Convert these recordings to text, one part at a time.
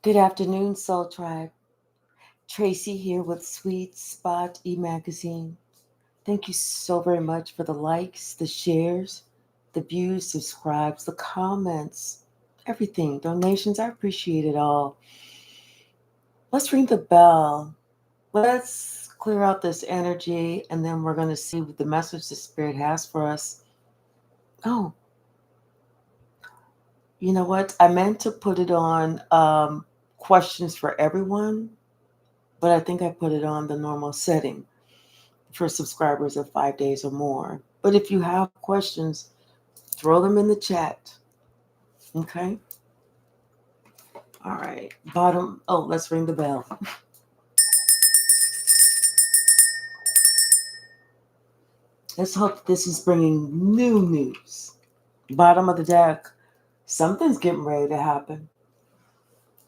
Good afternoon, Soul Tribe. Tracy here with Sweet Spot e-magazine. Thank you so very much for the likes, the shares, the views, subscribes, the comments, everything, donations. I appreciate it all. Let's ring the bell. Let's clear out this energy, and then we're going to see what the message the Spirit has for us. Oh, you know what? I meant to put it on questions for everyone, but I think I put it on the normal setting for subscribers of 5 days or more. But if you have questions, throw them in the chat. Okay? All right. Bottom. Oh, let's ring the bell. Let's hope this is bringing new news. Bottom of the deck. Something's getting ready to happen.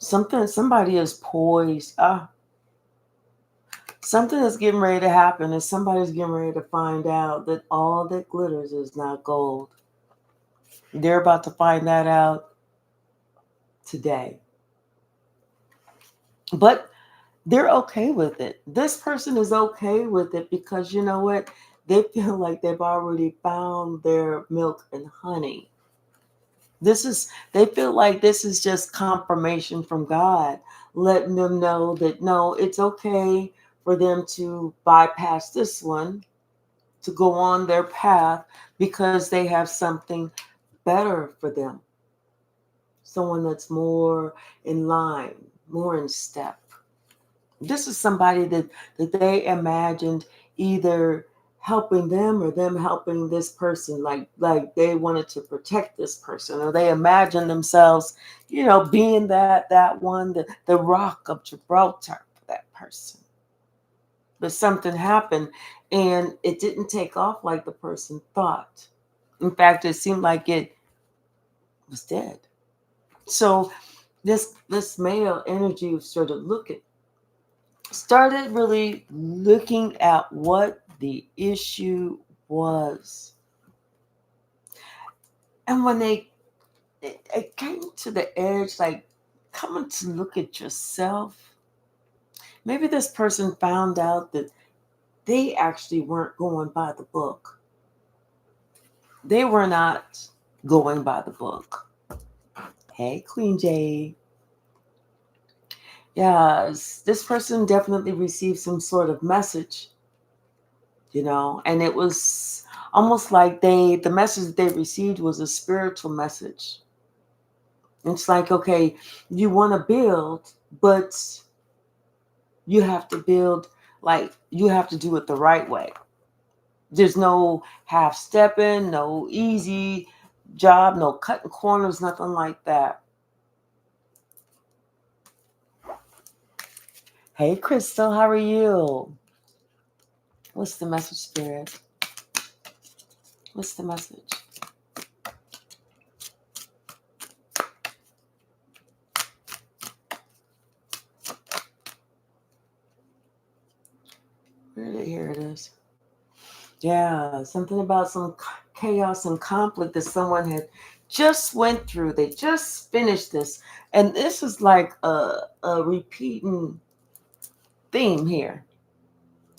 Somebody is poised. Something is getting ready to happen, and somebody's getting ready to find out that all that glitters is not gold. They're about to find that out today. But they're okay with it. This person is okay with it because you know what? They feel like they've already found their milk and honey. They feel like this is just confirmation from God, letting them know that no, it's okay for them to bypass this one, to go on their path because they have something better for them. Someone that's more in line, more in step. This is somebody that they imagined either helping them or them helping this person, like they wanted to protect this person, or they imagined themselves, being that one, the rock of Gibraltar for that person. But something happened and it didn't take off like the person thought. In fact, it seemed like it was dead. So this male energy started really looking at what the issue was. And when it came to the edge, like coming to look at yourself, maybe this person found out that they actually weren't going by the book. They were not going by the book. Hey, Queen Jade. Yes, this person definitely received some sort of message, and it was almost like the message that they received was a spiritual message. It's like, okay, you want to build, but you have to build, like you have to do it the right way. There's no half stepping, no easy job, no cutting corners, nothing like that. Hey, Crystal, how are you? What's the message, Spirit? What's the message? Here it is. Yeah, something about some chaos and conflict that someone had just went through. They just finished this. And this is like a repeating theme here.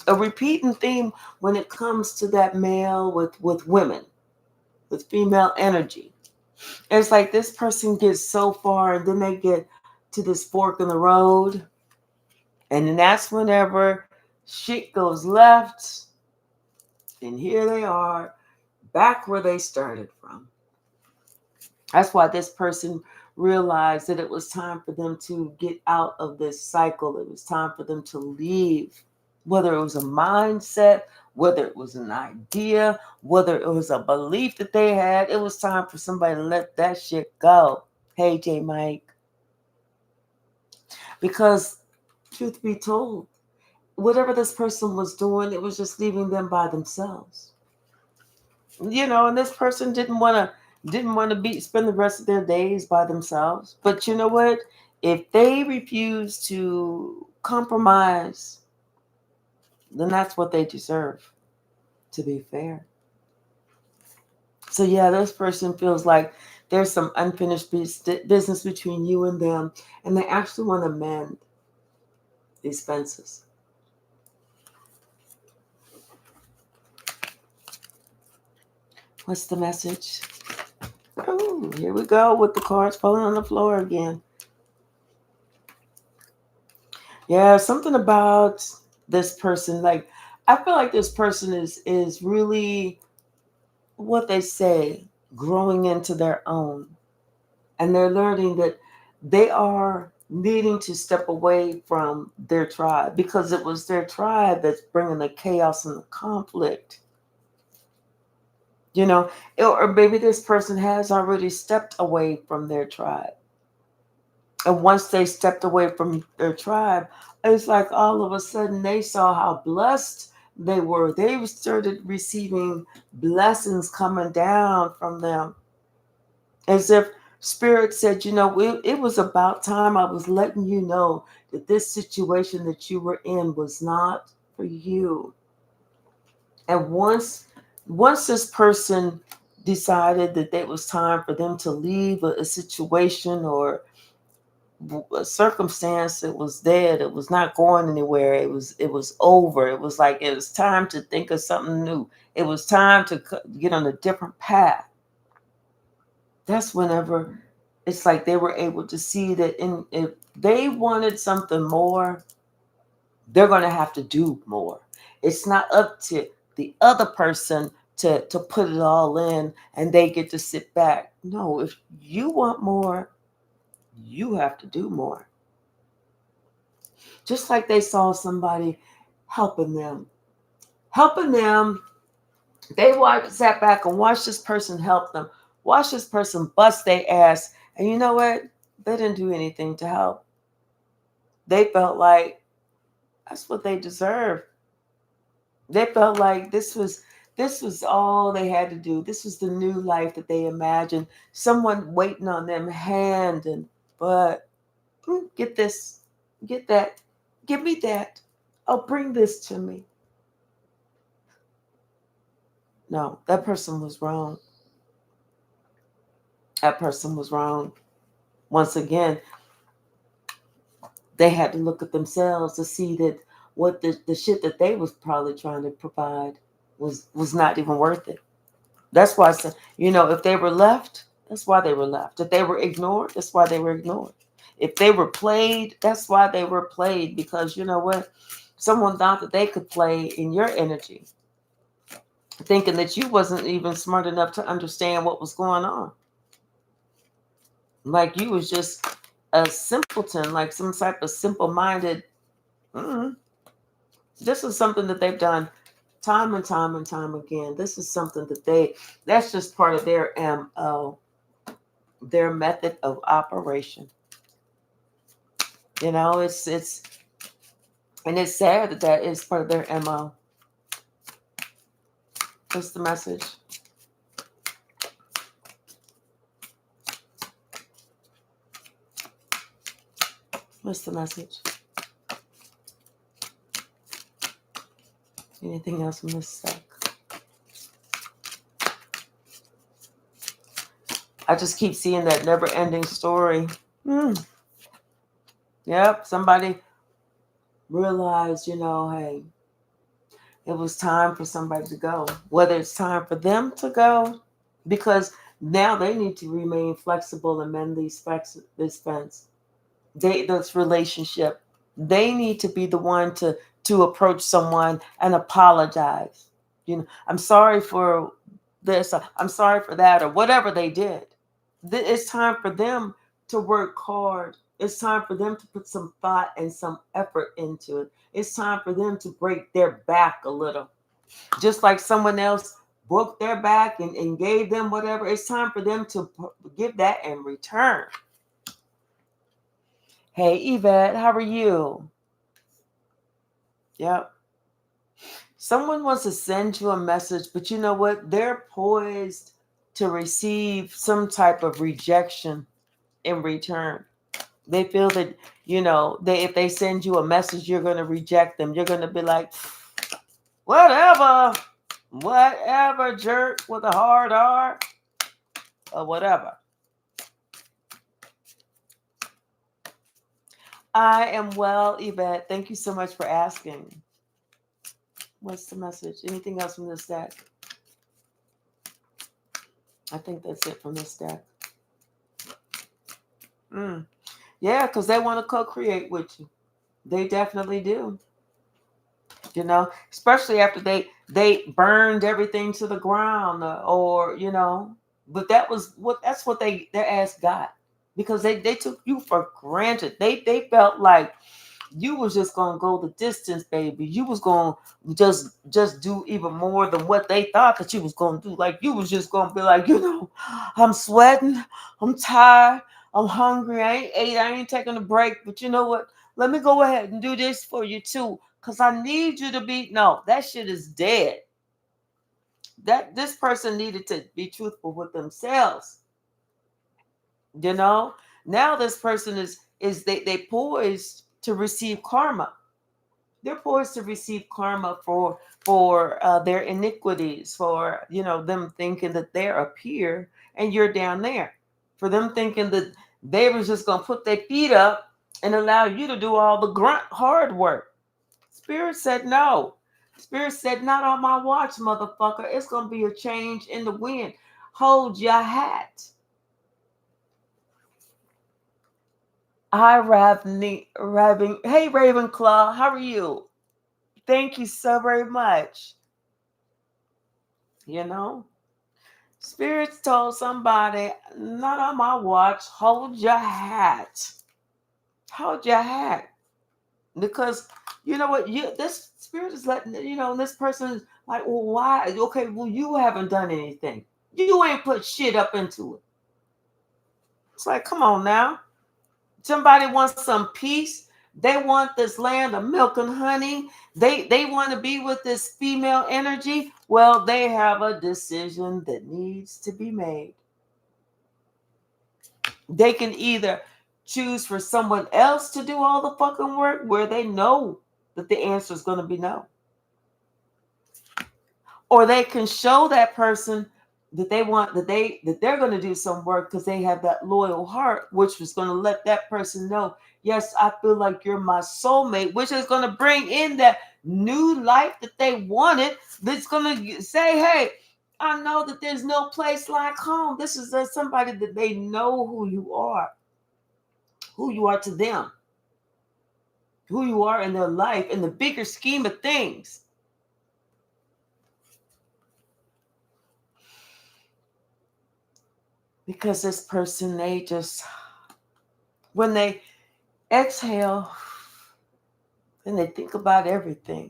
A repeating theme when it comes to that male with women, with female energy. It's like this person gets so far and then they get to this fork in the road. And then that's whenever shit goes left. And here they are back where they started from. That's why this person realized that it was time for them to get out of this cycle. It was time for them to leave. Whether it was a mindset, whether it was an idea, whether it was a belief that they had, it was time for somebody to let that shit go. Hey, J. Mike. Because, truth be told, whatever this person was doing, it was just leaving them by themselves. And this person didn't want to be spend the rest of their days by themselves. But you know what? If they refuse to compromise, then that's what they deserve, to be fair. So yeah, this person feels like There's some unfinished business between you and them, and they actually want to mend these fences. What's the message? Oh, here we go with the cards falling on the floor again. Yeah, something about this person. Like, I feel like this person is really what they say, growing into their own. And they're learning that they are needing to step away from their tribe because it was their tribe that's bringing the chaos and the conflict. You know, or maybe this person has already stepped away from their tribe. And once they stepped away from their tribe, it's like all of a sudden they saw how blessed they were. They started receiving blessings coming down from them. As if Spirit said, it was about time I was letting you know that this situation that you were in was not for you. And once this person decided that it was time for them to leave a situation or a circumstance, it was dead, it was not going anywhere, it was over, it was like it was time to think of something new, it was time to get on a different path. That's whenever it's like they were able to see that if they wanted something more, they're going to have to do more. It's not up to the other person to put it all in and they get to sit back. No, if you want more, you have to do more. Just like they saw somebody helping them. Helping them, they sat back and watched this person help them. Watch this person bust their ass. And you know what? They didn't do anything to help. They felt like that's what they deserved. They felt like this was all they had to do. This was the new life that they imagined. Someone waiting on them hand and but get this, get that, give me that. Oh, bring this to me. No, that person was wrong. That person was wrong. Once again, they had to look at themselves to see that what the shit that they was probably trying to provide was not even worth it. That's why I said, if they were left, that's why they were left. If they were ignored, that's why they were ignored. If they were played, that's why they were played. Because you know what? Someone thought that they could play in your energy, thinking that you wasn't even smart enough to understand what was going on. Like you was just a simpleton, like some type of simple-minded. mm This is something that they've done time and time and time again. This is something that's just part of their MO, their method of operation. It's and it's sad that is part of their MO. What's the message? What's the message? Anything else in this deck? I just keep seeing that never-ending story. Yep, somebody realized, hey, it was time for somebody to go. Whether it's time for them to go, because now they need to remain flexible and mend this fence. This relationship. They need to be the one to approach someone and apologize. I'm sorry for this. I'm sorry for that, or whatever they did. It's time for them to work hard. It's time for them to put some thought and some effort into it. It's time for them to break their back a little. Just like someone else broke their back and gave them whatever, it's time for them to give that in return. Hey, Yvette, how are you? Yep. Someone wants to send you a message, but you know what? They're poised to receive some type of rejection in return. They feel that, if they send you a message, you're going to reject them. You're going to be like, whatever, jerk with a hard R, or whatever. I am well, Yvette. Thank you so much for asking. What's the message? Anything else from this deck? I think that's it from this deck. Yeah, because they want to co-create with you. They definitely do. Especially after they burned everything to the ground, or but that's what their ass got, because they took you for granted. They felt like you was just gonna go the distance, baby. You was gonna just do even more than what they thought that you was gonna do. Like, you was just gonna be like, I'm sweating, I'm tired, I'm hungry, I ain't ate, I ain't taking a break, but you know what? Let me go ahead and do this for you too, because I need you to be. No, that shit is dead. That this person needed to be truthful with themselves. You know, now this person is they poised to receive karma. They're poised to receive karma for their iniquities, for them thinking that they're up here and you're down there, for them thinking that they was just gonna put their feet up and allow you to do all the grunt hard work. Spirit said no. Spirit said, not on my watch, motherfucker. It's gonna be a change in the wind. Hold your hat. Hi, Hey, Ravenclaw, how are you? Thank you so very much. You know, Spirits told somebody, not on my watch, hold your hat. Hold your hat. Because you know what? This spirit is letting, this person is like, well, why? Okay, well, you haven't done anything. You ain't put shit up into it. It's like, come on now. Somebody wants some peace. They want this land of milk and honey. They want to be with this female energy. Well, they have a decision that needs to be made. They can either choose for someone else to do all the fucking work, where they know that the answer is going to be no. Or they can show that person that they're going to do some work, because they have that loyal heart, which is going to let that person know, yes, I feel like you're my soulmate, which is going to bring in that new life that they wanted. That's going to say, hey, I know that there's no place like home. This is somebody that they know who you are to them, who you are in their life, in the bigger scheme of things. Because this person, they just, when they exhale and they think about everything,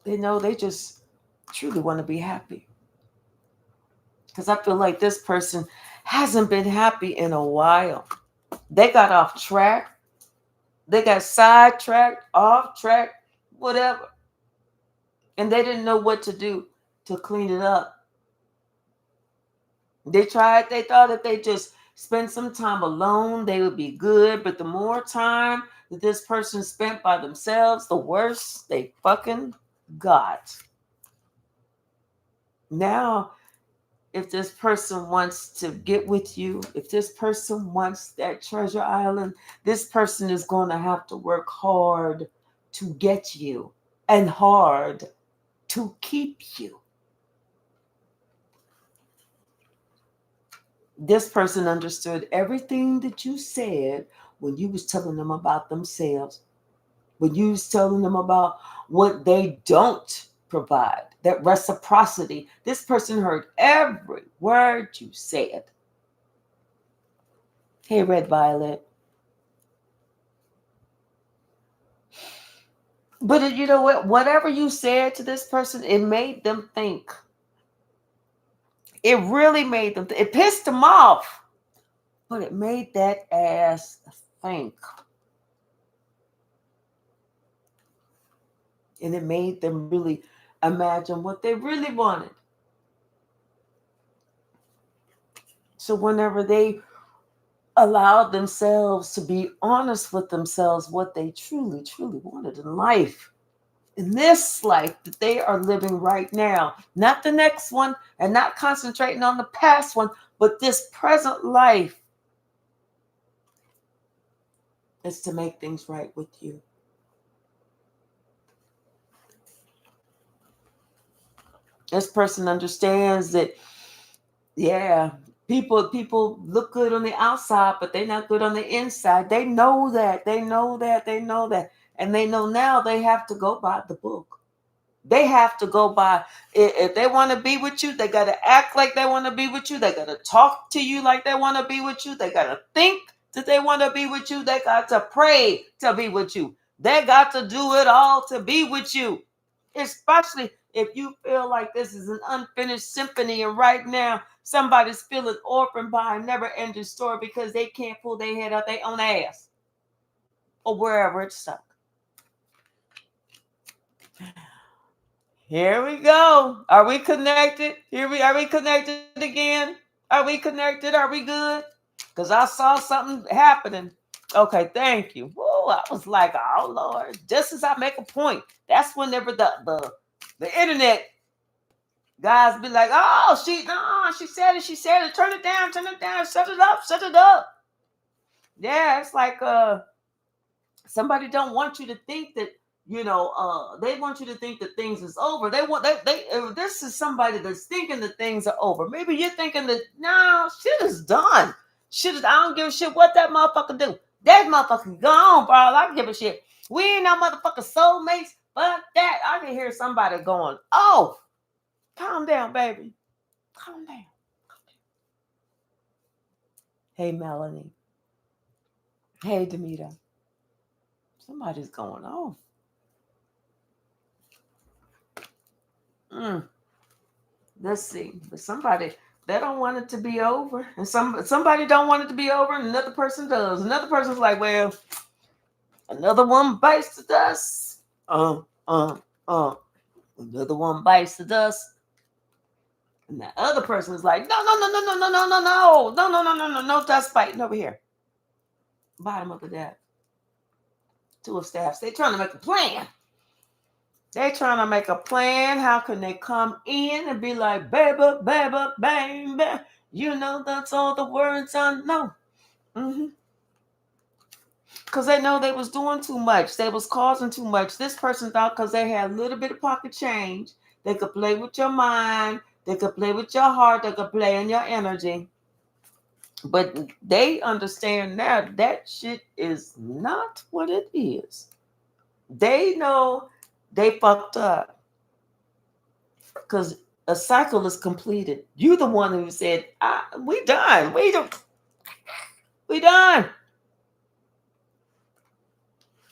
they know they just truly want to be happy. Because I feel like this person hasn't been happy in a while. They got off track. They got sidetracked, off track, whatever. And they didn't know what to do to clean it up. They thought if they just spend some time alone, they would be good. But the more time that this person spent by themselves, the worse they fucking got. Now, if this person wants to get with you, if this person wants that treasure island, this person is going to have to work hard to get you and hard to keep you. This person understood everything that you said when you was telling them about themselves, when you was telling them about what they don't provide, that reciprocity. This person heard every word you said. Hey, Red Violet. But you know what? Whatever you said to this person, it made them think. It really made them think. It pissed them off. But it made that ass think. And it made them really imagine what they really wanted. So whenever they allowed themselves to be honest with themselves, what they truly, truly wanted in life, in this life that they are living right now, not the next one, and not concentrating on the past one, but this present life. It's to make things right with you. This person understands that, yeah, people look good on the outside, but they're not good on the inside. They know that. They know that. They know that. And they know now they have to go by the book. They have to go by, if they want to be with you, they got to act like they want to be with you. They got to talk to you like they want to be with you. They got to think that they want to be with you. They got to pray to be with you. They got to do it all to be with you. Especially if you feel like this is an unfinished symphony and right now somebody's feeling orphaned by a never-ending story because they can't pull their head out their own ass or wherever it's stuck. Here we go. Are we connected? Are we connected again? Are we connected? Are we good? Because I saw something happening. Okay, thank you. Whoa, I was like, oh Lord. Just as I make a point, that's whenever the internet guys be like, oh, she said it, turn it down, shut it up, shut it up. Yeah, it's like somebody don't want you to think that, they want you to think that things is over. They this is somebody that's thinking that things are over. Maybe you're thinking that no, shit is done. I don't give a shit what that motherfucker do. That motherfucker gone, bro. I don't give a shit. We ain't no motherfucking soulmates. But that I can hear somebody going, oh, calm down, baby. Calm down. Hey, Melanie. Hey, Demita. Somebody's going on. Let's see. But somebody, they don't want it to be over. And somebody don't want it to be over, and another person does. Another person's like, well, another one bites the dust. Another one bites the dust. And the other person is like, no, dust biting over here. Bottom of the deck. Two of staffs. They're trying to make a plan. They're trying to make a plan. How can they come in and be like, baby, baby, bang, bang. That's all the words I know. Because they know they was doing too much. They was causing too much. This person thought because they had a little bit of pocket change, they could play with your mind. They could play with your heart. They could play in your energy. But they understand now that shit is not what it is. They know they fucked up. Because a cycle is completed. You the one who said, we done. We done.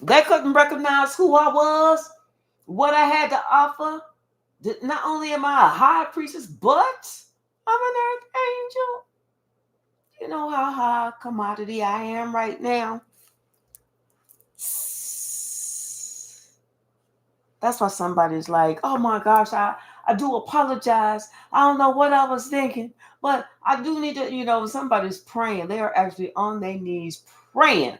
They couldn't recognize who I was, what I had to offer. Not only am I a high priestess, but I'm an earth angel. You know how high commodity I am right now. That's why somebody's like, oh my gosh, I do apologize. I don't know what I was thinking, but I do need to, somebody's praying. They are actually on their knees praying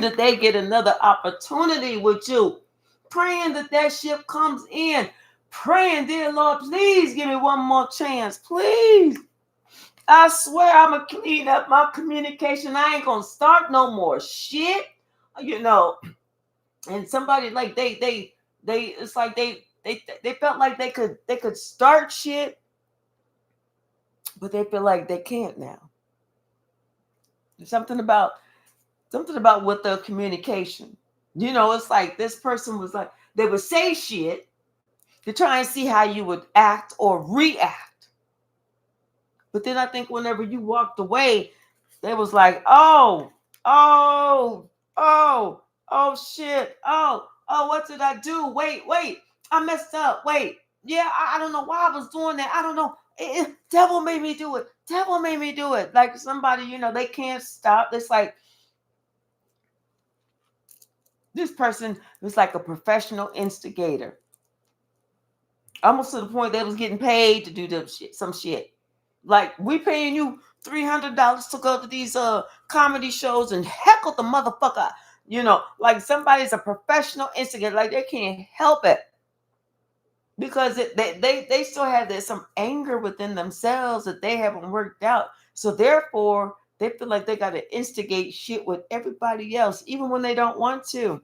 that they get another opportunity with you, praying that ship comes in, praying, dear Lord, please give me one more chance, please. I swear I'm going to clean up my communication. I ain't going to start no more shit, and somebody like they it's like they felt like they could start shit, but they feel like they can't now. There's something about with the communication. It's like this person was like, they would say shit to try and see how you would act or react. But then I think whenever you walked away, they was like, oh shit. Oh, what did I do? Wait, I messed up. Wait. Yeah, I don't know why I was doing that. I don't know. Devil made me do it. Like somebody, they can't stop. It's like this person was like a professional instigator. Almost to the point they was getting paid to do some shit. Like, we paying you $300 to go to these comedy shows and heckle the motherfucker. Like somebody's a professional instigator. Like they can't help it. Because they still have some anger within themselves that they haven't worked out. So therefore, They feel like they got to instigate shit with everybody else, even when they don't want to.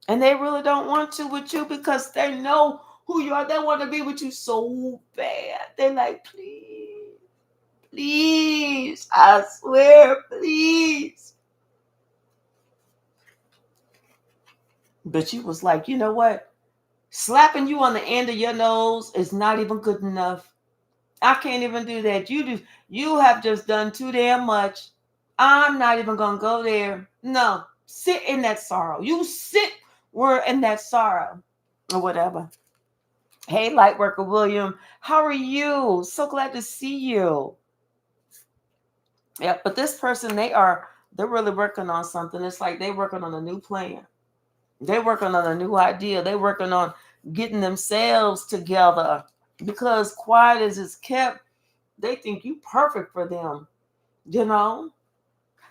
And they really don't want to with you because they know who you are. They want to be with you so bad. They're like, please, please, I swear, please. But you was like, you know what? Slapping you on the end of your nose is not even good enough. I can't even do that. You have just done too damn much. I'm not even gonna go there. No, sit in that sorrow. You sit where in that sorrow or whatever. Hey, Lightworker William, how are you? So glad to see you. Yeah, but this person, they're really working on something. It's like they're working on a new plan. They're working on a new idea. They're working on getting themselves together because quiet as it's kept, they think you perfect for them. You know,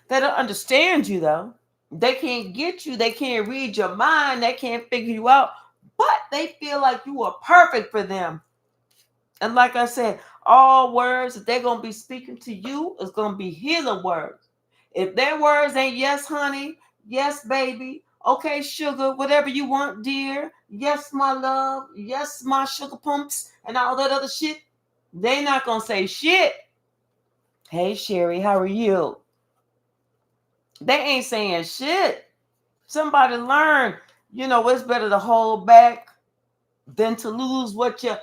they don't understand you though. They can't get you. They can't read your mind. They can't figure you out. But they feel like you are perfect for them. And like I said, all words that they're going to be speaking to you is going to be healing words. If their words ain't yes, honey, yes, baby, okay, sugar, whatever you want, dear, yes, my love, yes, my sugar pumps, and all that other shit, they not going to say shit. Hey, Sherry, how are you? They ain't saying shit. Somebody learn, it's better to hold back than to lose what you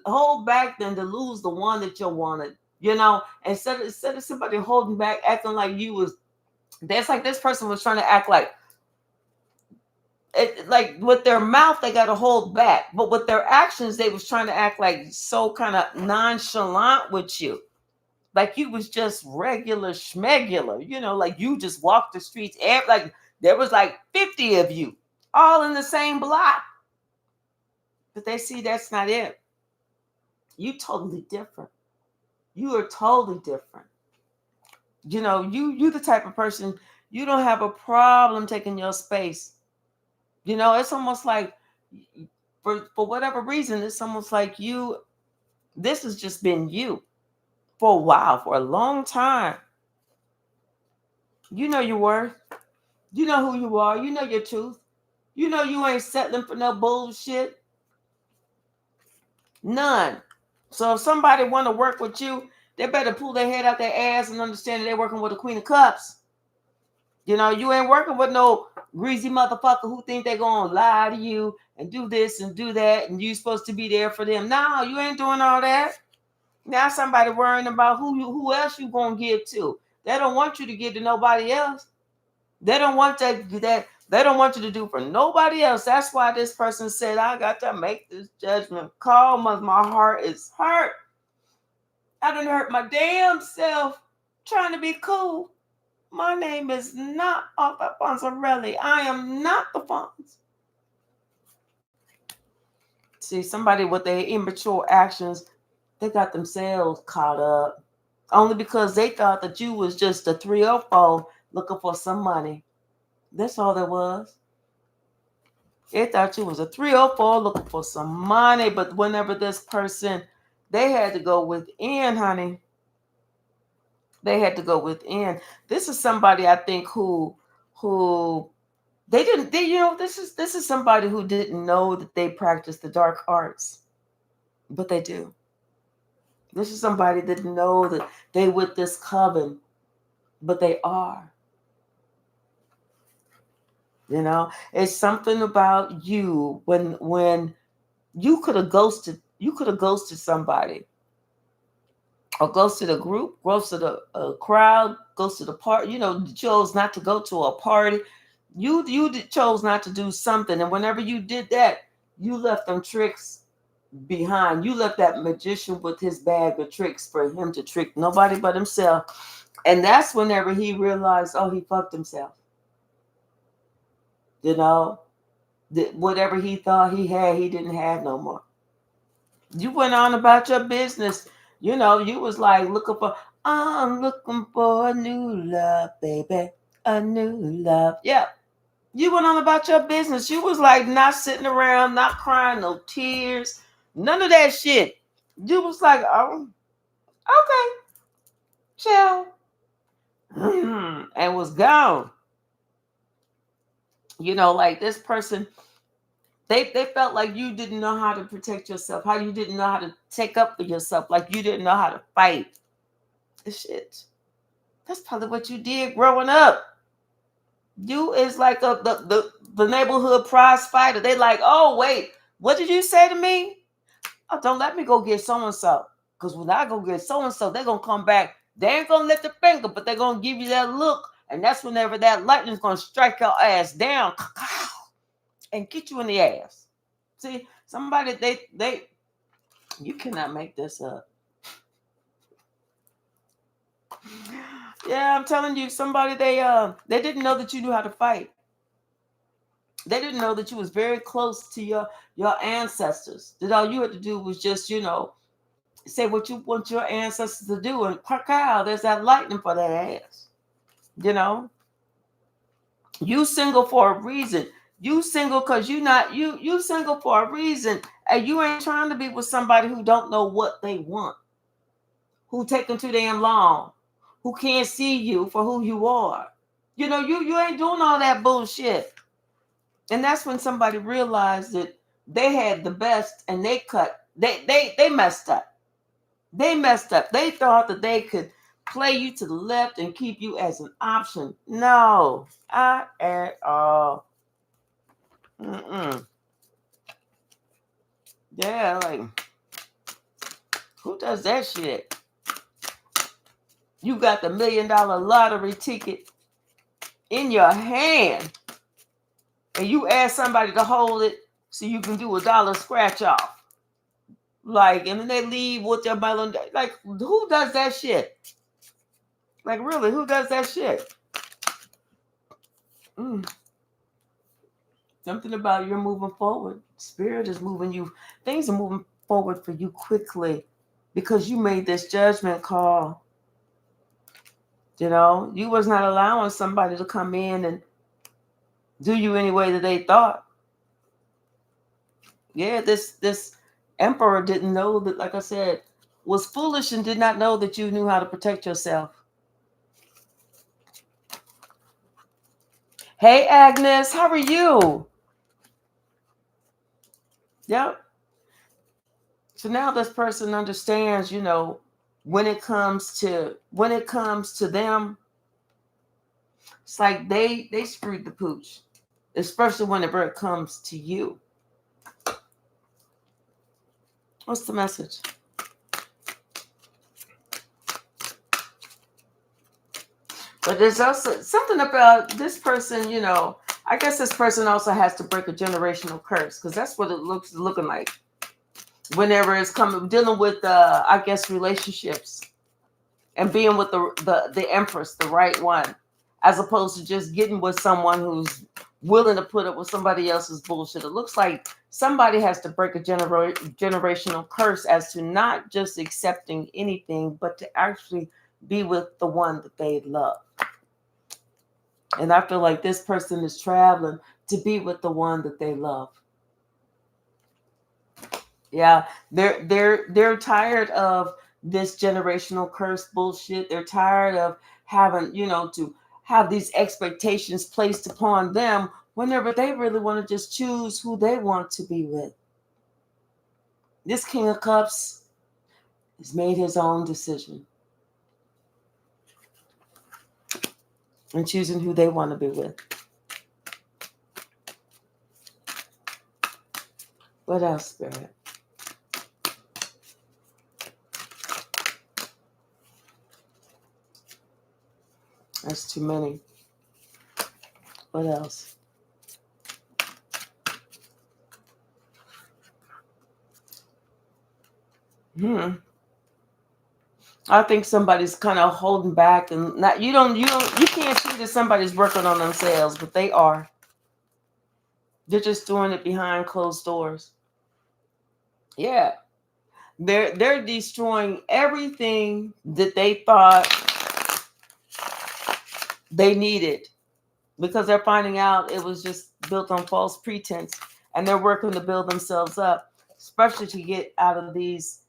hold back than to lose the one that you wanted. Instead of somebody holding back, acting like you was. That's like this person was trying to act like with their mouth they got to hold back, but with their actions they was trying to act like so kind of nonchalant with you, like you was just regular schmegular. Like you just walked the streets, like there was like 50 of you all in the same block. But they see that's not it. You totally different. You are totally different. You the type of person, you don't have a problem taking your space. It's almost like for whatever reason, it's almost like this has just been you for a while, for a long time. You know your worth. You know who you are. You know your truth. You ain't settling for no bullshit. None. So if somebody want to work with you, they better pull their head out their ass and understand that they're working with a Queen of Cups. You ain't working with no greasy motherfucker who think they're gonna lie to you and do this and do that, and you supposed to be there for them. No, you ain't doing all that. Now somebody worrying about who else you gonna give to. They don't want you to give to nobody else. They don't want that. They don't want you to do for nobody else. That's why this person said, I got to make this judgment call because my heart is hurt. I done hurt my damn self trying to be cool. My name is not Arthur Fonzarelli. I am not the Fonz. See, somebody with their immature actions, they got themselves caught up. Only because they thought that you was just a 304 looking for some money. That's all there was. They thought you was a 304 looking for some money. But whenever this person, they had to go within, honey. They had to go within. This is somebody I think who they didn't this is somebody who didn't know that they practice the dark arts, but they do. This is somebody that didn't know that they with this coven, but they are. It's something about you when you could have ghosted somebody, or ghosted a group, ghosted a crowd, ghosted a party. Chose not to go to a party. You chose not to do something, and whenever you did that, you left them tricks behind. You left that magician with his bag of tricks for him to trick nobody but himself. And that's whenever he realized, oh, he fucked himself. That whatever he thought he had, he didn't have no more. You went on about your business. You was like I'm looking for a new love, baby. A new love. Yeah. You went on about your business. You was like not sitting around, not crying, no tears, none of that shit. You was like, oh, okay, chill. and was gone. Like this person, they felt like you didn't know how to protect yourself, how you didn't know how to take up for yourself, like you didn't know how to fight. This shit. That's probably what you did growing up. You is like the neighborhood prize fighter. They like, oh wait, what did you say to me? Oh, don't let me go get so and so. Because when I go get so and so, they're gonna come back. They ain't gonna lift a finger, but they're gonna give you that look. And that's whenever that lightning's gonna strike your ass down and get you in the ass. See, somebody they you cannot make this up. Yeah, I'm telling you, somebody they didn't know that you knew how to fight. They didn't know that you was very close to your ancestors. That all you had to do was just, say what you want your ancestors to do, and there's that lightning for that ass. You know, you single for a reason. You single because you single for a reason, and you ain't trying to be with somebody who don't know what they want, who taking too damn long, who can't see you for who you are. You ain't doing all that bullshit. And that's when somebody realized that they had the best and they messed up. They messed up. They thought that they could play you to the left and keep you as an option. No, not at all. Mm-mm. Yeah, like, who does that shit? You got the $1 million lottery ticket in your hand, and you ask somebody to hold it so you can do $1 scratch off. Like, and then they leave with their melon. Like, who does that shit? Like, really, who does that shit? Something about you're moving forward. Spirit is moving you. Things are moving forward for you quickly because you made this judgment call. You was not allowing somebody to come in and do you any way that they thought. Yeah, this emperor didn't know that, like I said, was foolish and did not know that you knew how to protect yourself. Hey, Agnes, how are you? Yep. So now this person understands, when it comes to them, it's like they screwed the pooch, especially whenever it comes to you. What's the message? But there's also something about this person, I guess this person also has to break a generational curse, because that's what it looking like. Whenever it's dealing with I guess relationships and being with the empress, the right one, as opposed to just getting with someone who's willing to put up with somebody else's bullshit. It looks like somebody has to break a generational curse as to not just accepting anything, but to actually be with the one that they love. And I feel like this person is traveling to be with the one that they love. Yeah, they're tired of this generational curse bullshit. They're tired of having, to have these expectations placed upon them whenever they really want to just choose who they want to be with. This King of Cups has made his own decision and choosing who they want to be with. What else, Spirit? That's too many. What else? I think somebody's kind of holding back, and not you can't see that somebody's working on themselves, but they are. They're just doing it behind closed doors. Yeah. They're destroying everything that they thought they needed, because they're finding out it was just built on false pretense, and they're working to build themselves up, especially to get out of these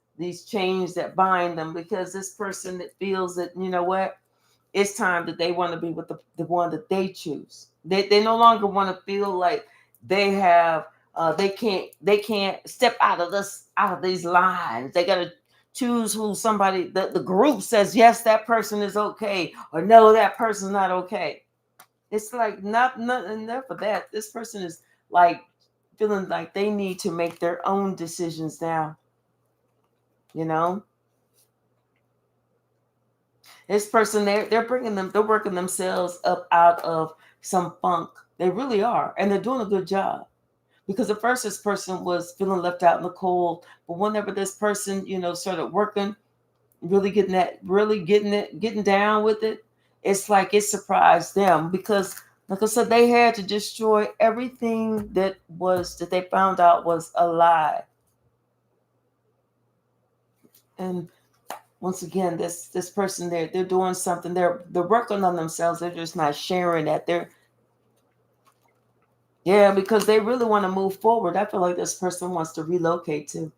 chains that bind them, because this person that feels that, it's time that they want to be with the one that they choose. They no longer want to feel like they have they can't step out of these lines. They gotta choose who somebody the group says yes, that person is okay, or no, that person's not okay. It's like not enough of that. This person is like feeling like they need to make their own decisions now. You know, this person they're working themselves up out of some funk. They really are, and they're doing a good job. Because at first this person was feeling left out in the cold, but whenever this person, started working, getting down with it, it's like it surprised them because, like I said, they had to destroy everything that they found out was a lie. And once again, this person they're doing something. They're working on themselves. They're just not sharing that. Yeah, because they really want to move forward. I feel like this person wants to relocate too.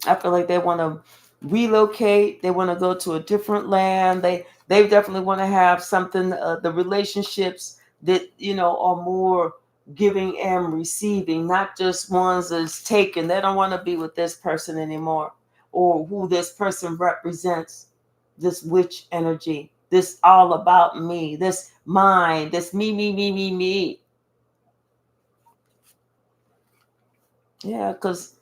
I feel like they want to relocate. They want to go to a different land. They definitely want to have something. The relationships that are more giving and receiving, not just ones that's taken. They don't want to be with this person anymore, or who this person represents. This witch energy. This all about me. This mine. This me. Yeah, because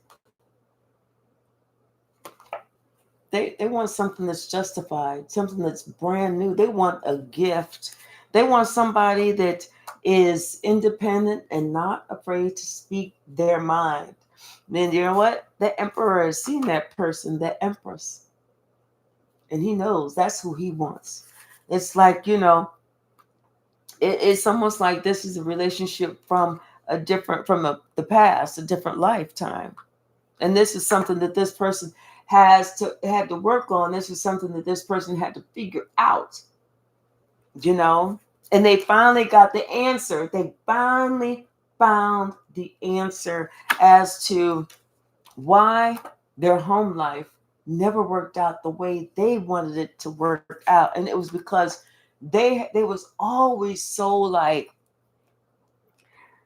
they want something that's justified, something that's brand new. They want a gift. They want somebody that is independent and not afraid to speak their mind. Then you know what? The emperor has seen that person, the empress, and he knows that's who he wants. It's like, it's almost like this is a relationship from the past, a different lifetime. And this is something that this person had to work on. This is something that this person had to figure out, you know. And they finally got the answer. They finally found the answer as to why their home life never worked out the way they wanted it to work out. And it was because they was always so like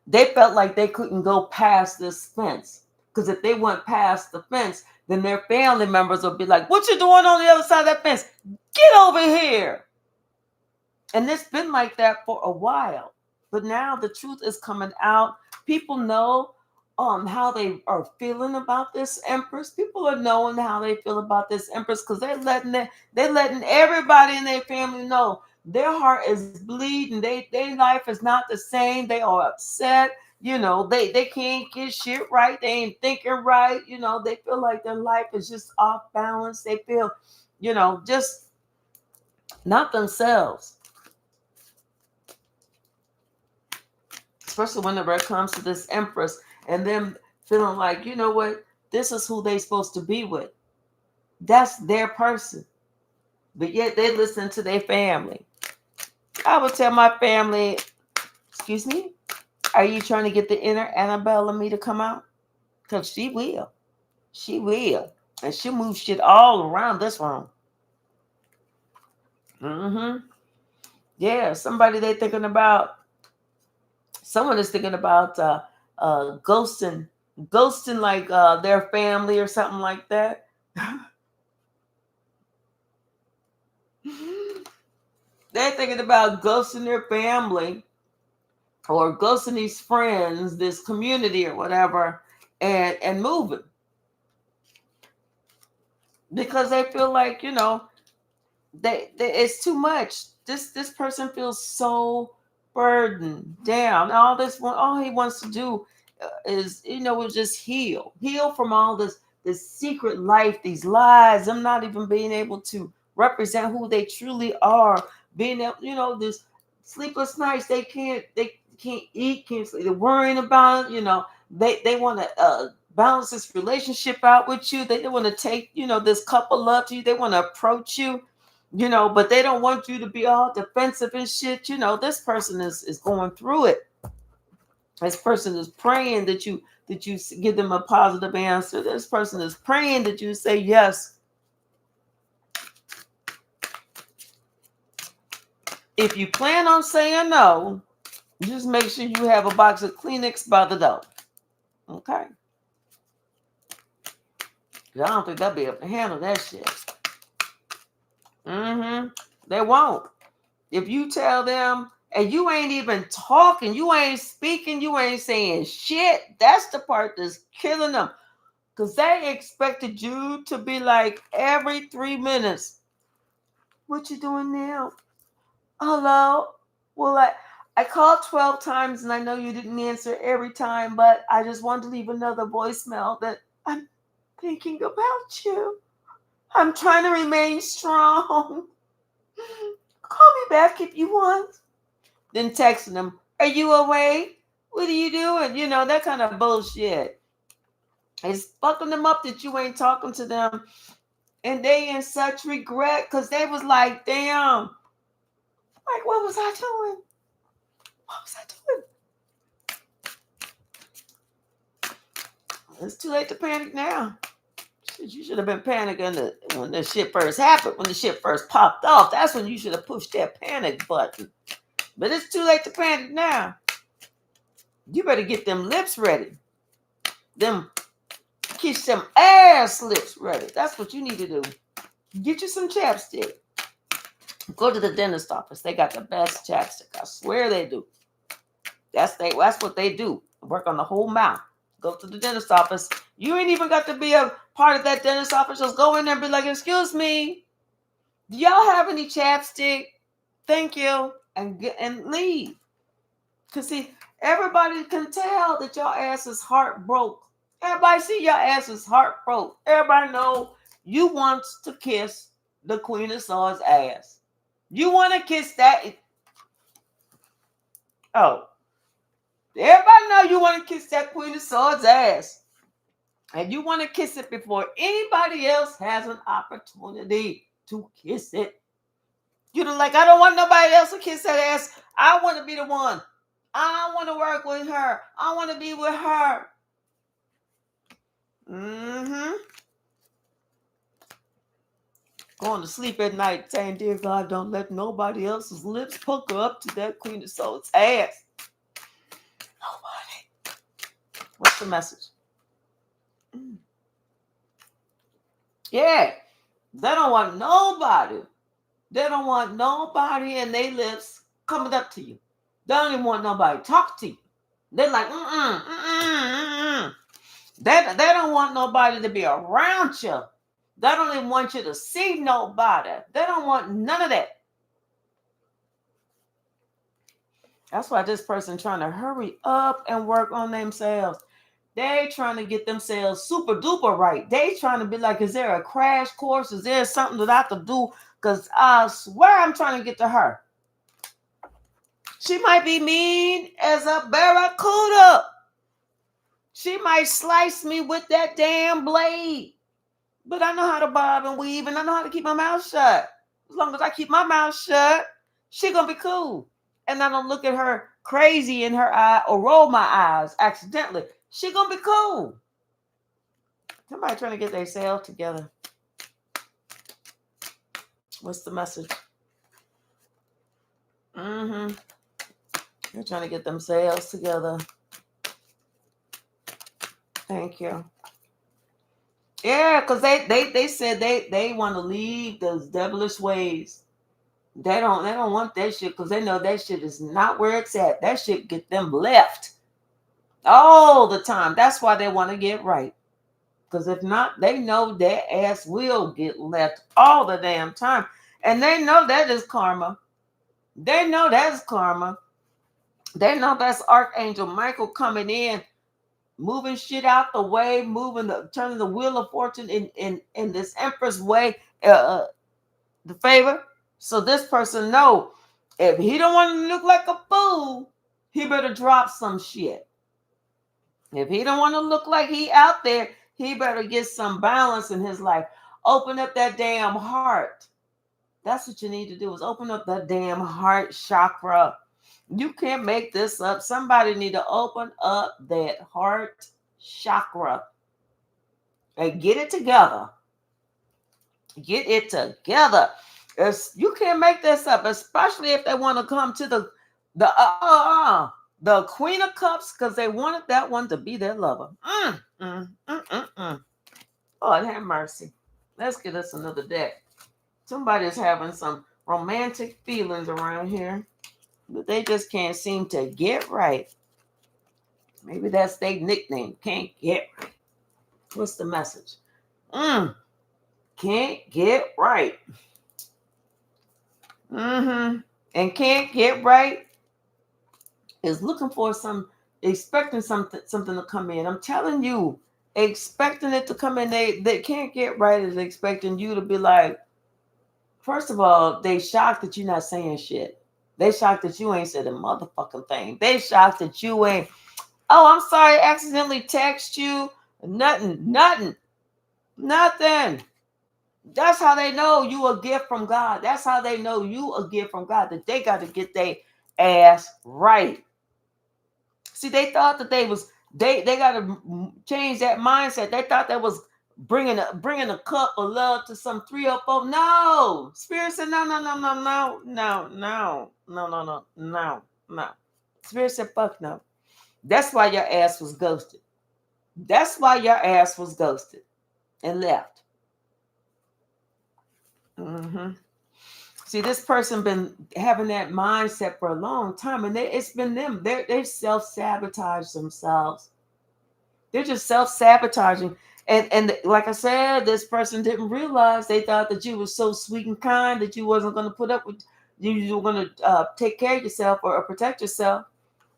they felt like they couldn't go past this fence. Because if they went past the fence, then their family members would be like, "What you doing on the other side of that fence? Get over here." And it's been like that for a while. But now the truth is coming out. People know how they are feeling about this empress. People are knowing how they feel about this empress because they're letting everybody in their family know their heart is bleeding. Their life is not the same. They are upset. They can't get shit right. They ain't thinking right. They feel like their life is just off balance. They feel, just not themselves. Especially whenever it comes to this empress and them feeling like, you know what, this is who they supposed to be with. That's their person. But yet they listen to their family. I would tell my family, excuse me, are you trying to get the inner Annabelle in me to come out? Because she will. She will. And she'll move shit all around this room. Mm-hmm. Yeah, someone is thinking about ghosting like their family or something like that. They're thinking about ghosting their family or ghosting these friends, this community or whatever, and moving because they feel like they it's too much. This person feels so burdened down. All he wants to do is just heal from all this secret life, these lies. Them not even being able to represent who they truly are. Being able, this sleepless nights. They can't eat, can't sleep. They're worrying about it. They want to balance this relationship out with you. They want to take this couple up to you. They want to approach you but they don't want you to be all defensive and shit. This person is going through it. This person is praying that you give them a positive answer. This person is praying that you say yes. If you plan on saying no, just make sure you have a box of Kleenex by the door. Okay? I don't think they'll be able to handle that shit. They won't. If you tell them and you ain't even talking, you ain't speaking, you ain't saying shit, that's the part that's killing them. Because they expected you to be like every 3 minutes. What you doing now? Hello? Well, I called 12 times and I know you didn't answer every time, but I just wanted to leave another voicemail that I'm thinking about you. I'm trying to remain strong. Call me back if you want. Then texting them, are you awake? What are you doing? You know, that kind of bullshit. It's fucking them up that you ain't talking to them. And they in such regret because they was like, damn, like, what was I doing? What was I doing? It's too late to panic now. Shit, you should have been panicking when this shit first happened, when the shit first popped off. That's when you should have pushed that panic button. But it's too late to panic now. You better get them lips ready. Them kiss them ass lips ready. That's what you need to do. Get you some chapstick. Go to the dentist office. They got the best chapstick. I swear they do. That's what they do. Work on the whole mouth. Go to the dentist office. You ain't even got to be a part of that dentist office. Just go in there and be like, excuse me, do y'all have any chapstick? Thank you. And leave. Because see, everybody can tell that your ass is heartbroken. Everybody see your ass is heartbroken. Everybody know you want to kiss the Queen of Swords ass. You want to kiss that. Oh. Everybody know you want to kiss that Queen of Swords ass. And you want to kiss it before anybody else has an opportunity to kiss it. You know, like, I don't want nobody else to kiss that ass. I want to be the one. I want to work with her. I want to be with her. Going to sleep at night saying, dear God, don't let nobody else's lips pucker up to that Queen of Swords ass. Nobody. What's the message? Yeah. They don't want nobody. They don't want nobody in their lips coming up to you. They don't even want nobody to talk to you. They're like, They don't want nobody to be around you. They don't even want you to see nobody. They don't want none of that. That's why this person trying to hurry up and work on themselves. They trying to get themselves super duper right. They trying to be like, is there a crash course? Is there something that I could do? Because I swear I'm trying to get to her. She might be mean as a barracuda. She might slice me with that damn blade. But I know how to bob and weave, and I know how to keep my mouth shut. As long as I keep my mouth shut, she gonna be cool. And I don't look at her crazy in her eye or roll my eyes accidentally. She gonna be cool. Somebody trying to get themselves together. What's the message? They're trying to get themselves together. Thank you. Yeah, because they said they want to leave those devilish ways. They don't want that shit because they know that shit is not where it's at. That shit get them left all the time. That's why they want to get right. Because if not, they know their ass will get left all the damn time. And they know that is karma. They know that's karma. They know that's Archangel Michael coming in, moving shit out the way, turning the wheel of fortune in this Empress way, the favor. So this person know if he don't want to look like a fool, he better drop some shit. If he don't want to look like he out there, he better get some balance in his life. Open up that damn heart. That's what you need to do, is open up that damn heart chakra. You can't make this up. Somebody need to open up that heart chakra and get it together. Get it together. You can't make this up, especially if they want to come to the Queen of Cups because they wanted that one to be their lover. Lord have mercy. Let's get us another deck. Somebody's having some romantic feelings around here, but they just can't seem to get right. Maybe that's their nickname. Can't get right. What's the message? Can't get right. And can't get right is looking for expecting something to come in. I'm telling you, expecting it to come in. They can't get right is expecting you to be like, first of all, they shocked that you're not saying shit. They shocked that you ain't said a motherfucking thing. They shocked that you ain't, oh, I'm sorry, I accidentally text you. Nothing. That's how they know you a gift from God. That's how they know you a gift from God, that they got to get their ass right. See, they thought that they got to change that mindset. They thought that was bringing a cup of love to some 304. No, Spirit said no. Spirit said fuck no. That's why your ass was ghosted. That's why your ass was ghosted and left. See, this person been having that mindset for a long time, and it's been them. They self-sabotage themselves. They're just self-sabotaging. And like I said, this person didn't realize. They thought that you were so sweet and kind that you wasn't going to put up with, you were going to take care of yourself or protect yourself.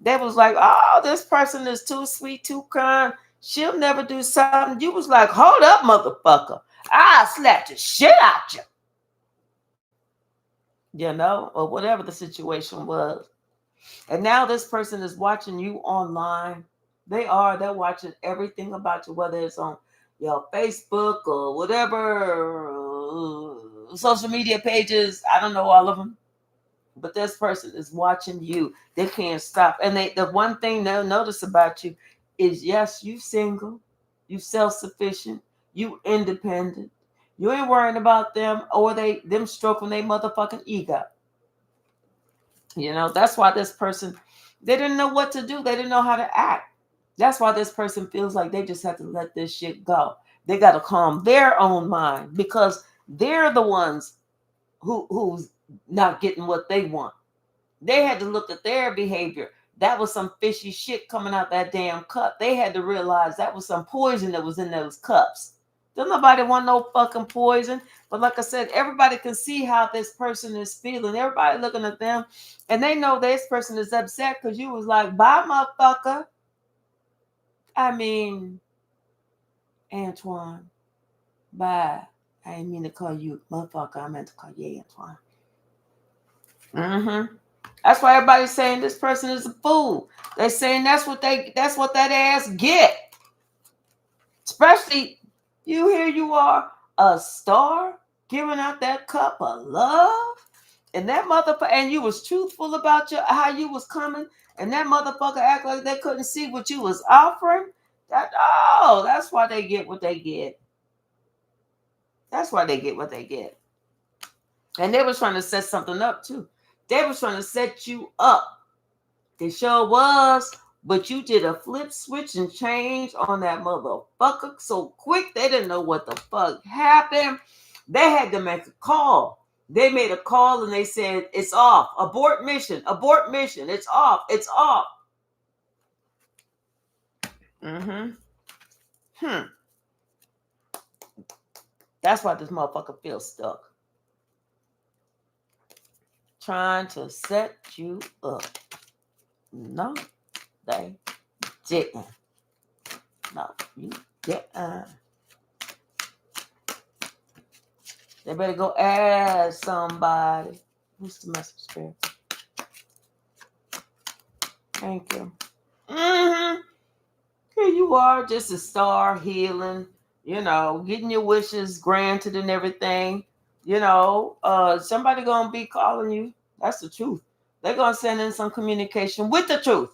They was like, oh, this person is too sweet, too kind. She'll never do something. You was like, hold up, motherfucker. I'll slap the shit out you. Or whatever the situation was. And now this person is watching you online. They're watching everything about you, whether it's on your Facebook or whatever social media pages. I don't know all of them, but this person is watching you. They can't stop. And the one thing they'll notice about you is, yes, you single, you self-sufficient, you independent. You ain't worrying about them or them stroking their motherfucking ego. That's why this person, they didn't know what to do. They didn't know how to act. That's why this person feels like they just have to let this shit go. They got to calm their own mind because they're the ones who's not getting what they want. They had to look at their behavior. That was some fishy shit coming out that damn cup. They had to realize that was some poison that was in those cups. Don't nobody want no fucking poison. But like I said, everybody can see how this person is feeling. Everybody looking at them, and they know this person is upset because you was like, bye, motherfucker. I mean, Antoine, bye. I didn't mean to call you motherfucker. I meant to call you Antoine. That's why everybody's saying this person is a fool. They're saying that's what that ass get. Especially you are a star giving out that cup of love, and that motherfucker, and you was truthful about how you was coming, and that motherfucker act like they couldn't see what you was offering. That's why they get what they get. That's why they get what they get. And they was trying to set something up too. They was trying to set you up. They sure was. But you did a flip switch and change on that motherfucker so quick. They didn't know what the fuck happened. They had to make a call. They made a call and they said, it's off. Abort mission. It's off. That's why this motherfucker feels stuck. Trying to set you up. No, they didn't. No, you didn't. They better go ask somebody. Who's the message, Spirit? Thank you. Here you are, just a star healing, getting your wishes granted and everything. Somebody gonna be calling you. That's the truth. They're gonna send in some communication with the truth.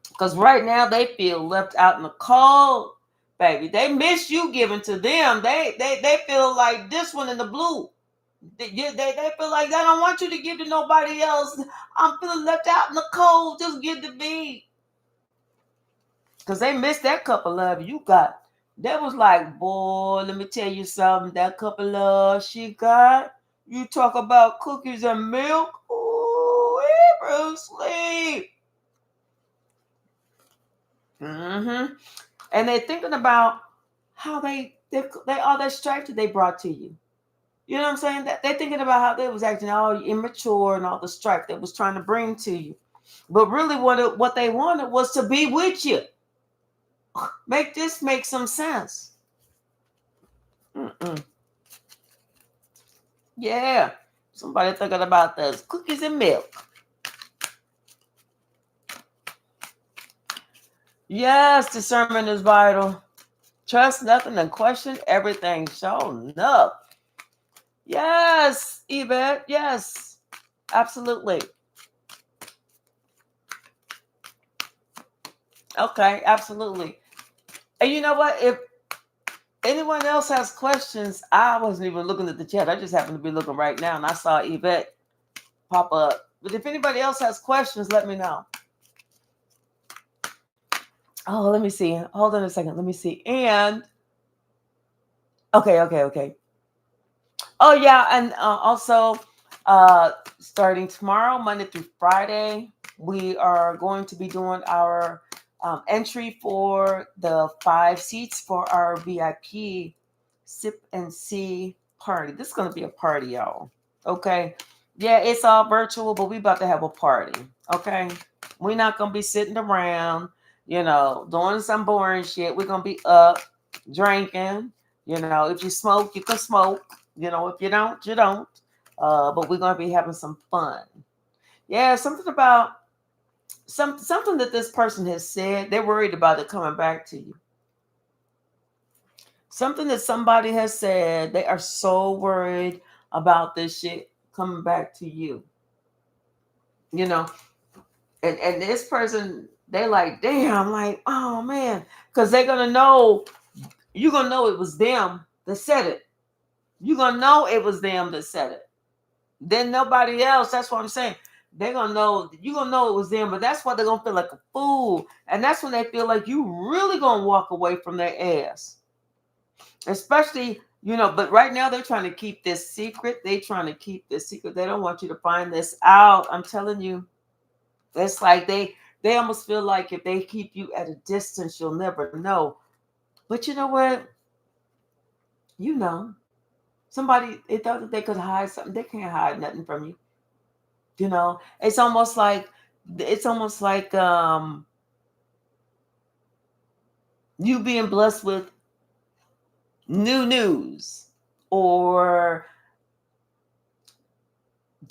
Because right now they feel left out in the cold, baby. They miss you giving to them. They feel like this one in the blue. They feel like I don't want you to give to nobody else. I'm feeling left out in the cold. Just give to me. Because they missed that cup of love you got. That was like, boy, let me tell you something. That cup of love she got. You talk about cookies and milk. Ooh, Bruce Lee. Mm-hmm. And they're thinking about how they all that strife that they brought to you. You know what I'm saying? That they're thinking about how they was acting all immature and all the strife they was trying to bring to you. But really, what they wanted was to be with you. Make this make some sense. Mm-mm. Yeah. Somebody thinking about this. Cookies and milk. Yes, discernment is vital. Trust nothing and question everything. Show up. Yes, Yvette. Yes, absolutely. Okay, absolutely. And you know what? If anyone else has questions, I wasn't even looking at the chat. I just happened to be looking right now and I saw Yvette pop up. But if anybody else has questions, let me know. Oh, let me see. Hold on a second. Let me see. And okay. Oh yeah, and also starting tomorrow, Monday through Friday, we are going to be doing our entry for the 5 seats for our VIP sip and see party. This is going to be a party, y'all. Okay. Yeah, it's all virtual, but we about to have a party. Okay. We're not going to be sitting around, doing some boring shit. We're going to be up drinking. If you smoke, you can smoke. If you don't, you don't. But we're going to be having some fun. Yeah, something about something that this person has said. They're worried about it coming back to you. Something that somebody has said, they are so worried about this shit coming back to you. You know, and this person, they like, damn, like, oh man, because they're gonna know, you're gonna know it was them that said it. You're gonna know it was them that said it. Then nobody else. That's what I'm saying. They're gonna know, you're gonna know it was them, but that's why they're gonna feel like a fool. And that's when they feel like you really gonna walk away from their ass. Especially, but right now they're trying to keep this secret. They trying to keep this secret. They don't want you to find this out. I'm telling you, it's like they almost feel like if they keep you at a distance, you'll never know. But you know what? You know, somebody, they thought that they could hide something. They can't hide nothing from you. It's almost like you being blessed with new news, or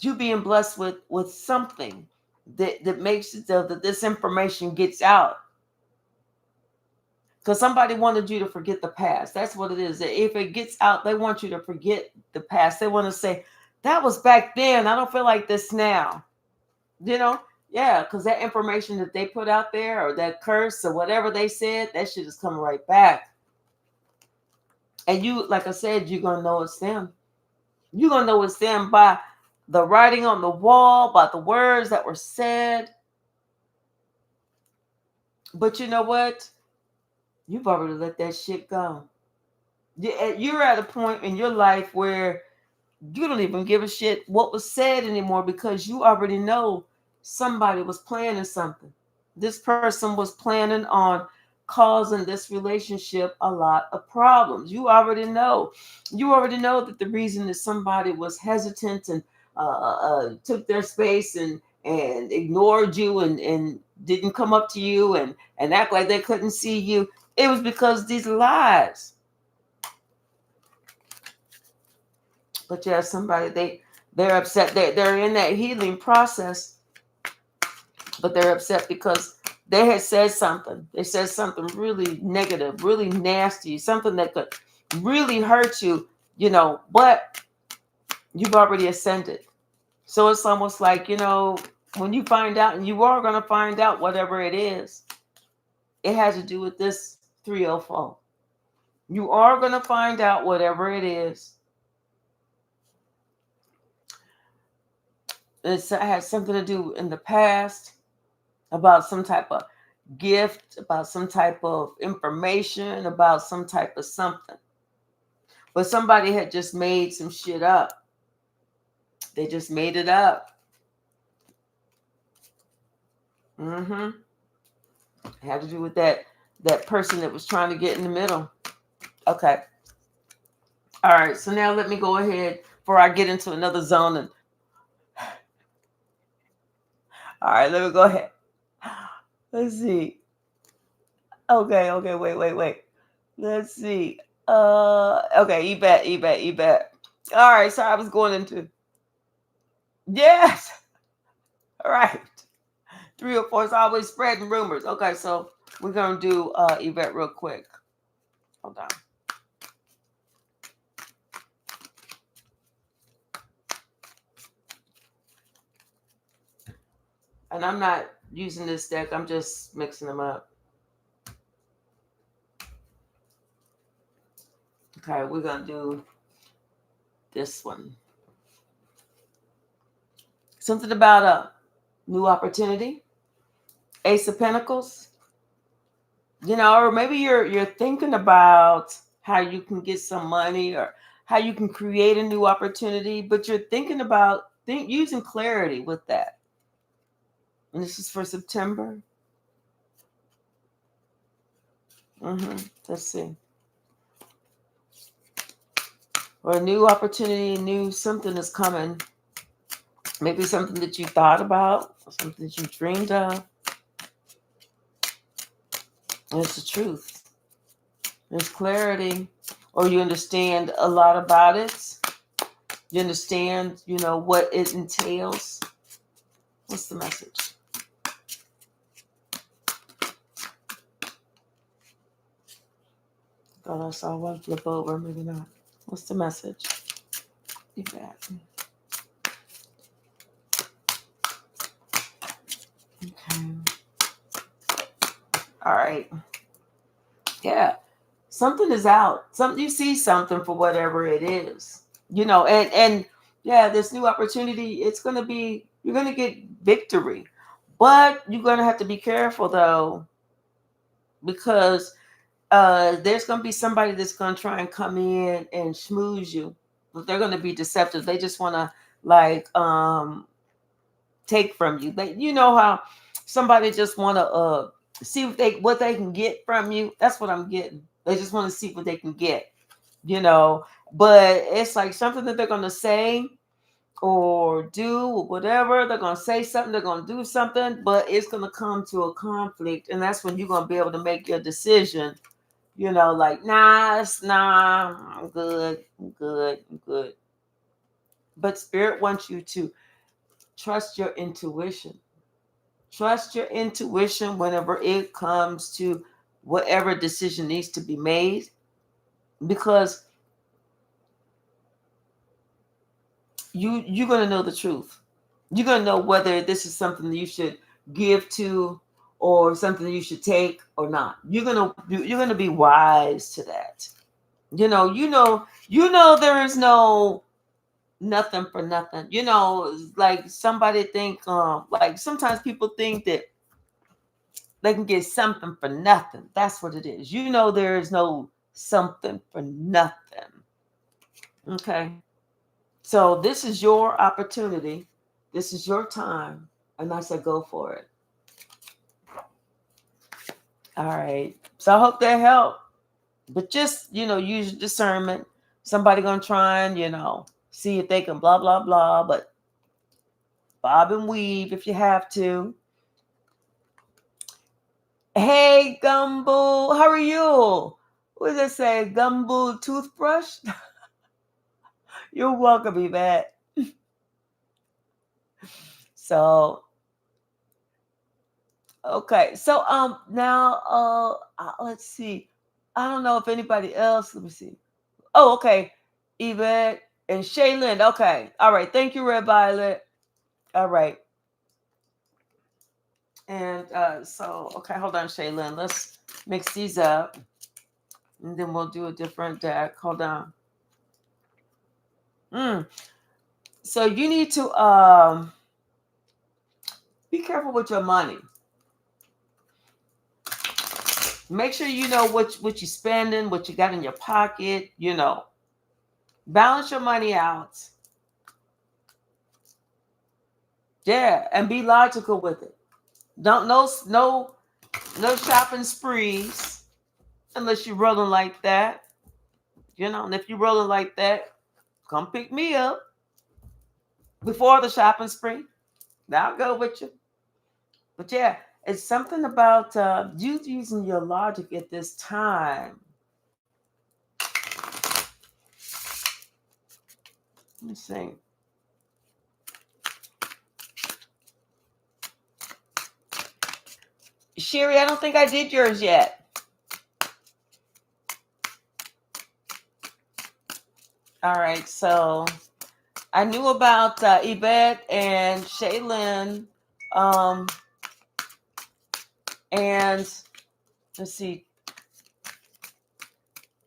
you being blessed with something that makes it so that this information gets out, because somebody wanted you to forget the past. That's what it is. If it gets out, they want you to forget the past. They want to say, that was back then, I don't feel like this now. you know yeah, because that information that they put out there, or that curse, or whatever they said, that shit is coming right back. And you, like I said, you're gonna know it's them. You're gonna know it's them by the writing on the wall, by the words that were said. But you know what? You've already let that shit go. You're at a point in your life where you don't even give a shit what was said anymore, because you already know somebody was planning something. This person was planning on causing this relationship a lot of problems. You already know. You already know that the reason that somebody was hesitant and took their space and ignored you and didn't come up to you and act like they couldn't see you, it was because these lies. But yeah, somebody, they're upset. They're in that healing process, but they're upset because they had said something. They said something really negative, really nasty, something that could really hurt you, but you've already ascended. So it's almost like, when you find out, and you are going to find out whatever it is, it has to do with this 304. You are going to find out whatever it is. It has something to do in the past about some type of gift, about some type of information, about some type of something. But somebody had just made some shit up. They just made it up. Mm-hmm. It had to do with that person that was trying to get in the middle. Okay. All right. So now let me go ahead before I get into another zone. And all right, let me go ahead. Let's see. Okay. Wait. Let's see. Okay. Ebet. All right. So I was going into yes. All right. 3 or 4 is always spreading rumors. Okay. So we're gonna do Yvette real quick. Hold on. And I'm not using this deck. I'm just mixing them up. Okay, we're gonna do this one. Something about a new opportunity. Ace of Pentacles. Or maybe you're thinking about how you can get some money or how you can create a new opportunity, but you're thinking about using clarity with that. And this is for September. Let's see. Or a new opportunity, new something is coming. Maybe something that you thought about, or something that you dreamed of. And it's the truth. There's clarity, or you understand a lot about it. You understand, what it entails. What's the message? Thought I saw one flip over, maybe not. What's the message? Be back. Okay. All right. Yeah. Something is out. You see something for whatever it is. And yeah, this new opportunity, you're gonna get victory. But you're gonna have to be careful though, because there's going to be somebody that's going to try and come in and schmooze you, but they're going to be deceptive. They just want to take from you. You know how somebody just want to see what they can get from you. That's what I'm getting. They just want to see what they can get, but it's like something that they're going to say or do or whatever. They're going to say something, they're going to do something, but it's going to come to a conflict. And that's when you're going to be able to make your decision. Like, nah, I'm good. But Spirit wants you to trust your intuition. Trust your intuition whenever it comes to whatever decision needs to be made. Because you're going to know the truth. You're going to know whether this is something that you should give to or something that you should take or not. You're going to be wise to that. There is no nothing for nothing. Like somebody think like sometimes people think that they can get something for nothing. That's what it is. There is no something for nothing. Okay. So this is your opportunity. This is your time. And I said go for it. All right. So I hope that helped. But just, use your discernment. Somebody gonna try and, see if they can blah, blah, blah. But bob and weave if you have to. Hey, Gumbo, how are you? What does it say? Gumbo toothbrush? You're welcome, Yvette. So, okay. So, now, let's see. I don't know if anybody else. Let me see. Oh, okay. Yvette and Shaylin. Okay. All right. Thank you, Red Violet. All right. And so, okay, hold on, Shaylin. Let's mix these up. And then we'll do a different deck. Hold on. So you need to Be careful with your money. Make sure you know what you're spending, what you got in your pocket, Balance your money out. Yeah, and be logical with it. Don't no shopping sprees unless you're rolling like that. And if you're rolling like that, come pick me up before the shopping spree. I'll go with you. But yeah, it's something about you using your logic at this time. Let me see. Sherry, I don't think I did yours yet. All right, so I knew about Yvette and Shaylin, and let's see.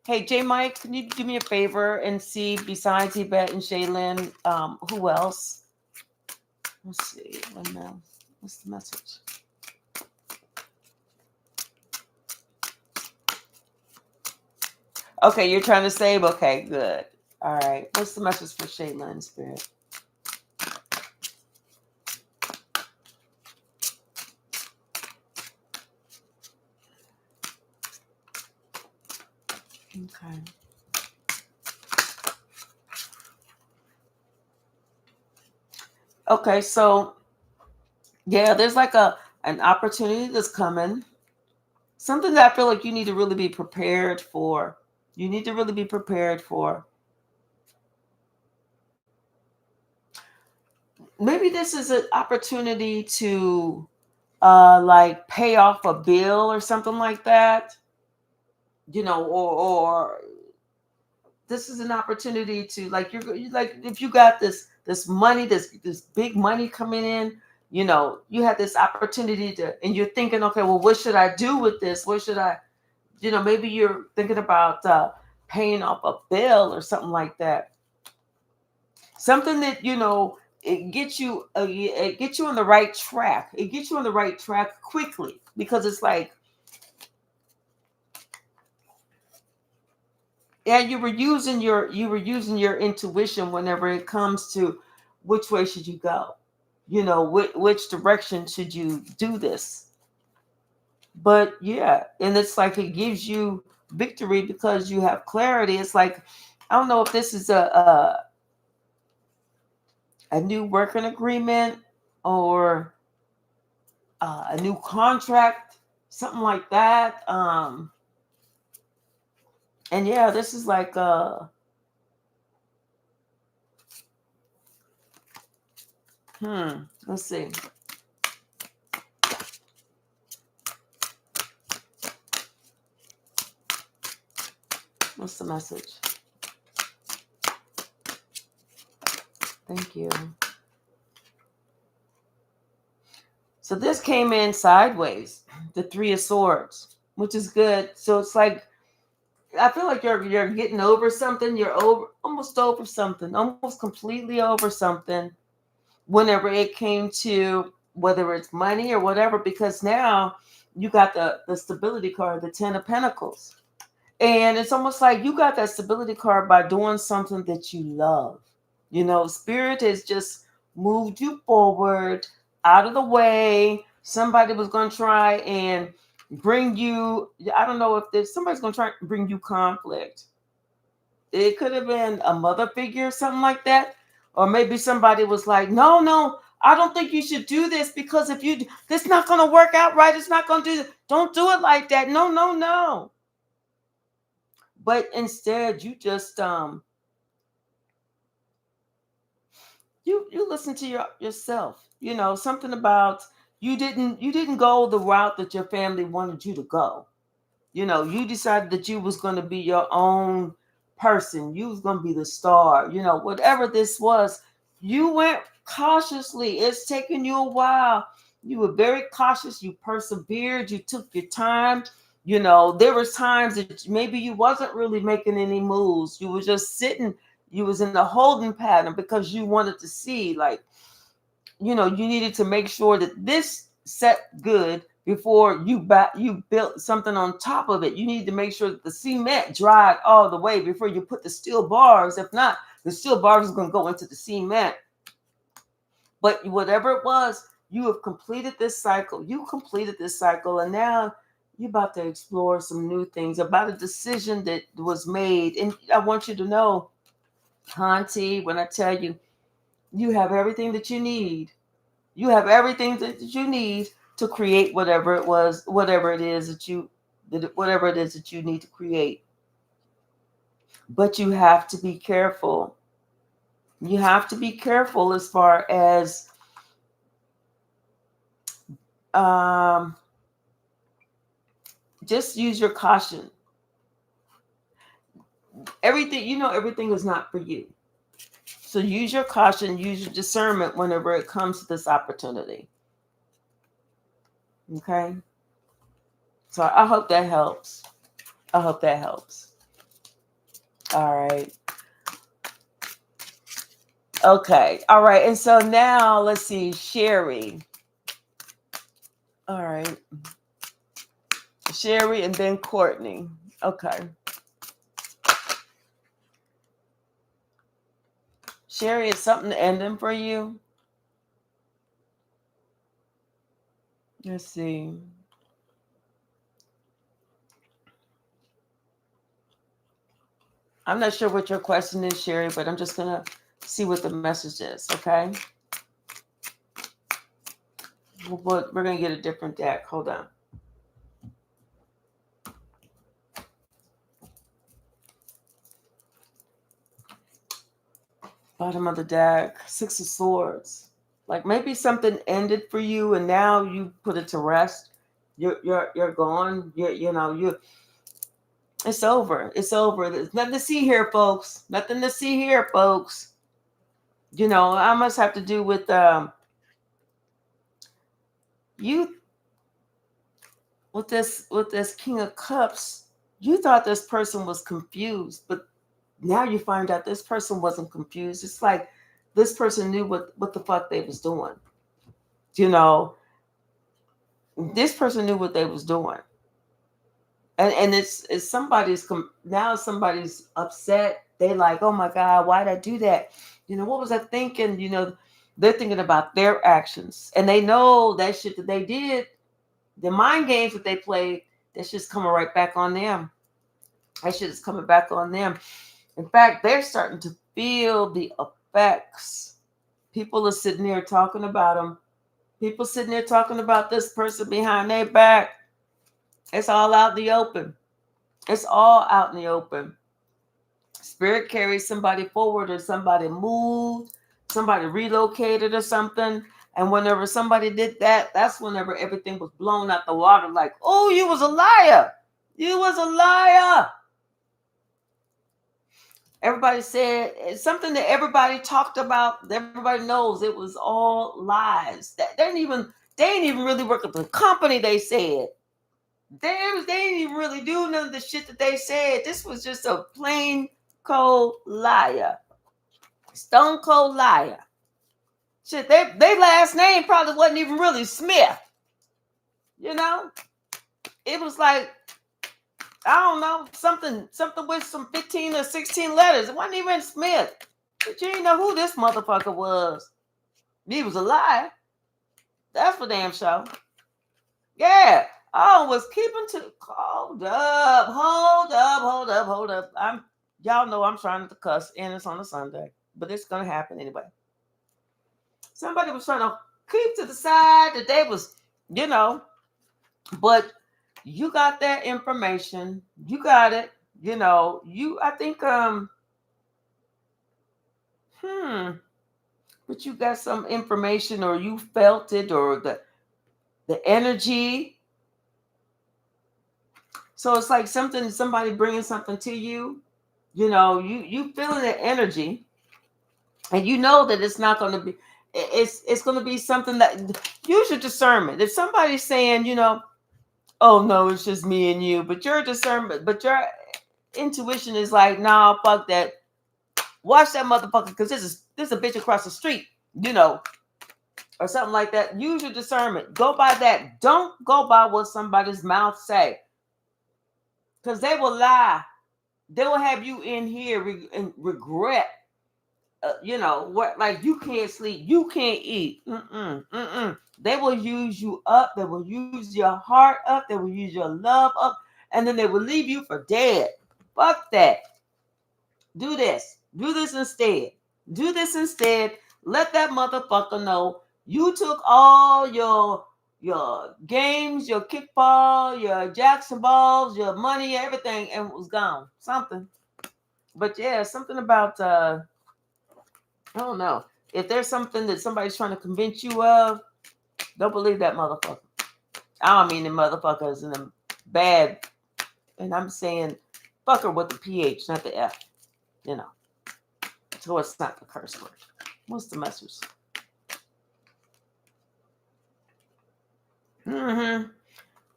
Hey, J Mike, can you do me a favor and see besides Yvette and Shaylin, who else? Let's see. What's the message? Okay, you're trying to save. Okay, good. All right. What's the message for Shaylin, Spirit? Okay. Okay, so yeah, there's like an opportunity that's coming. Something that I feel like you need to really be prepared for. You need to really be prepared for. Maybe this is an opportunity to like pay off a bill or something like that. Or this is an opportunity to like you're like if you got this money, this big money coming in, you have this opportunity and you're thinking, okay, well, what should I do with this? What should I, maybe you're thinking about paying off a bill or something like that. Something that it gets you on the right track. It gets you on the right track quickly because it's like, yeah, you were using your intuition whenever it comes to which way should you go, which direction should you do this. But yeah, and it's like it gives you victory because you have clarity. It's like, I don't know if this is a new working agreement or a new contract, something like that. And yeah, this is like let's see. What's the message? Thank you. So this came in sideways, the Three of Swords, which is good. So it's like, I feel like you're getting over something. You're almost over something, almost completely over something. Whenever it came to whether it's money or whatever, because now you got the stability card, the Ten of Pentacles, and it's almost like you got that stability card by doing something that you love. Spirit has just moved you forward out of the way. Somebody was going to try and bring you, I don't know if there's somebody's going to try and bring you conflict. It could have been a mother figure or something like that. Or maybe somebody was like, no, I don't think you should do this because if you, this not going to work out right. It's not going to don't do it like that. No. But instead you just, you listen to yourself, something about you didn't go the route that your family wanted you to go. You decided that you was going to be your own person. You was going to be the star. Whatever this was, you went cautiously. It's taken you a while. You were very cautious. You persevered. You took your time. There was times that maybe you wasn't really making any moves. You were just sitting. You was in the holding pattern because you wanted to see, like, you needed to make sure that this set good before you built something on top of it. You need to make sure that the cement dried all the way before you put the steel bars. If not, the steel bars is going to go into the cement. But whatever it was, you have completed this cycle. You completed this cycle, and now you're about to explore some new things about a decision that was made. And I want you to know, Hanti, when I tell you, you have everything that you need. You have everything that you need to create whatever it is that you need to create. But you have to be careful. You have to be careful as far as just use your caution. Everything is not for you. So use your caution, use your discernment whenever it comes to this opportunity. Okay? So I hope that helps. I hope that helps. All right. Okay. All right. And so now let's see, Sherry. All right. Sherry and then Courtney. Okay. Sherry, is something ending for you? Let's see. I'm not sure what your question is, Sherry, but I'm just going to see what the message is, okay? We're going to get a different deck. Hold on. Bottom of the deck, Six of Swords. Like maybe something ended for you and now you put it to rest. You're gone. It's over. It's over. There's nothing to see here, folks. Nothing to see here, folks. I must have to do with you with this King of Cups. You thought this person was confused, but now you find out this person wasn't confused. It's like this person knew what the fuck they was doing. This person knew what they was doing. And it's somebody's upset. They like, oh my God, why'd I do that? What was I thinking? They're thinking about their actions. And they know that shit that they did, the mind games that they played, that shit's coming right back on them. That shit is coming back on them. In fact, they're starting to feel the effects. People are sitting there talking about them. People sitting there talking about this person behind their back. It's all out in the open. It's all out in the open. Spirit carries somebody forward or somebody moved, somebody relocated or something. And whenever somebody did that, that's whenever everything was blown out the water. Like, oh, you was a liar. You was a liar. Everybody said it's something that everybody talked about. Everybody knows it was all lies. They ain't even really work at the company, they said. They didn't even really do none of the shit that they said. This was just a plain cold liar. Stone cold liar. Shit, their last name probably wasn't even really Smith. It was like, I don't know, something with some 15 or 16 letters. It wasn't even Smith. But you didn't know who this motherfucker was. He was a liar. That's for damn sure. Yeah. Oh, was keeping to hold up. Y'all know I'm trying to cuss, and it's on a Sunday, but it's gonna happen anyway. Somebody was trying to keep to the side that they was, but you got that information. You got it. I think but you got some information, or you felt it, or the energy. So it's like somebody bringing something to you. You feeling the energy, and you know that it's not going to be. It's going to be something that use your discernment. If somebody's saying, oh no, it's just me and you, but your discernment, but your intuition is like, nah, fuck that. Watch that motherfucker, because this is a bitch across the street. or something like that. Use your discernment. Go by that. Don't go by what somebody's mouth say, because they will lie. They will have you in here and regret. What? Like you can't sleep, you can't eat. They will use you up. They will use your heart up. They will use your love up, and then they will leave you for dead. Fuck that. Do this. Do this instead. Do this instead. Let that motherfucker know you took all your games, your kickball, your Jackson balls, your money, everything, and it was gone. Something. But yeah, something about I don't know. If there's something that somebody's trying to convince you of, don't believe that motherfucker. I don't mean the motherfuckers in the bad, and I'm saying fucker with the PH, not the F. You know. So it's not the curse word. What's the message?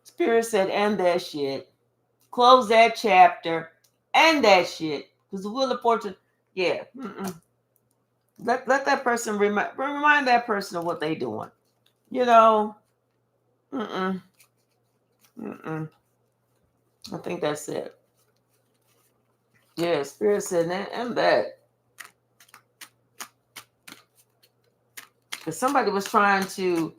Spirit said, and that shit. Close that chapter. And that shit. Because the Wheel of Fortune, yeah. Let that person remind that person of what they doing. You know. I think that's it. Yeah, Spirit said, and that. Because somebody was trying to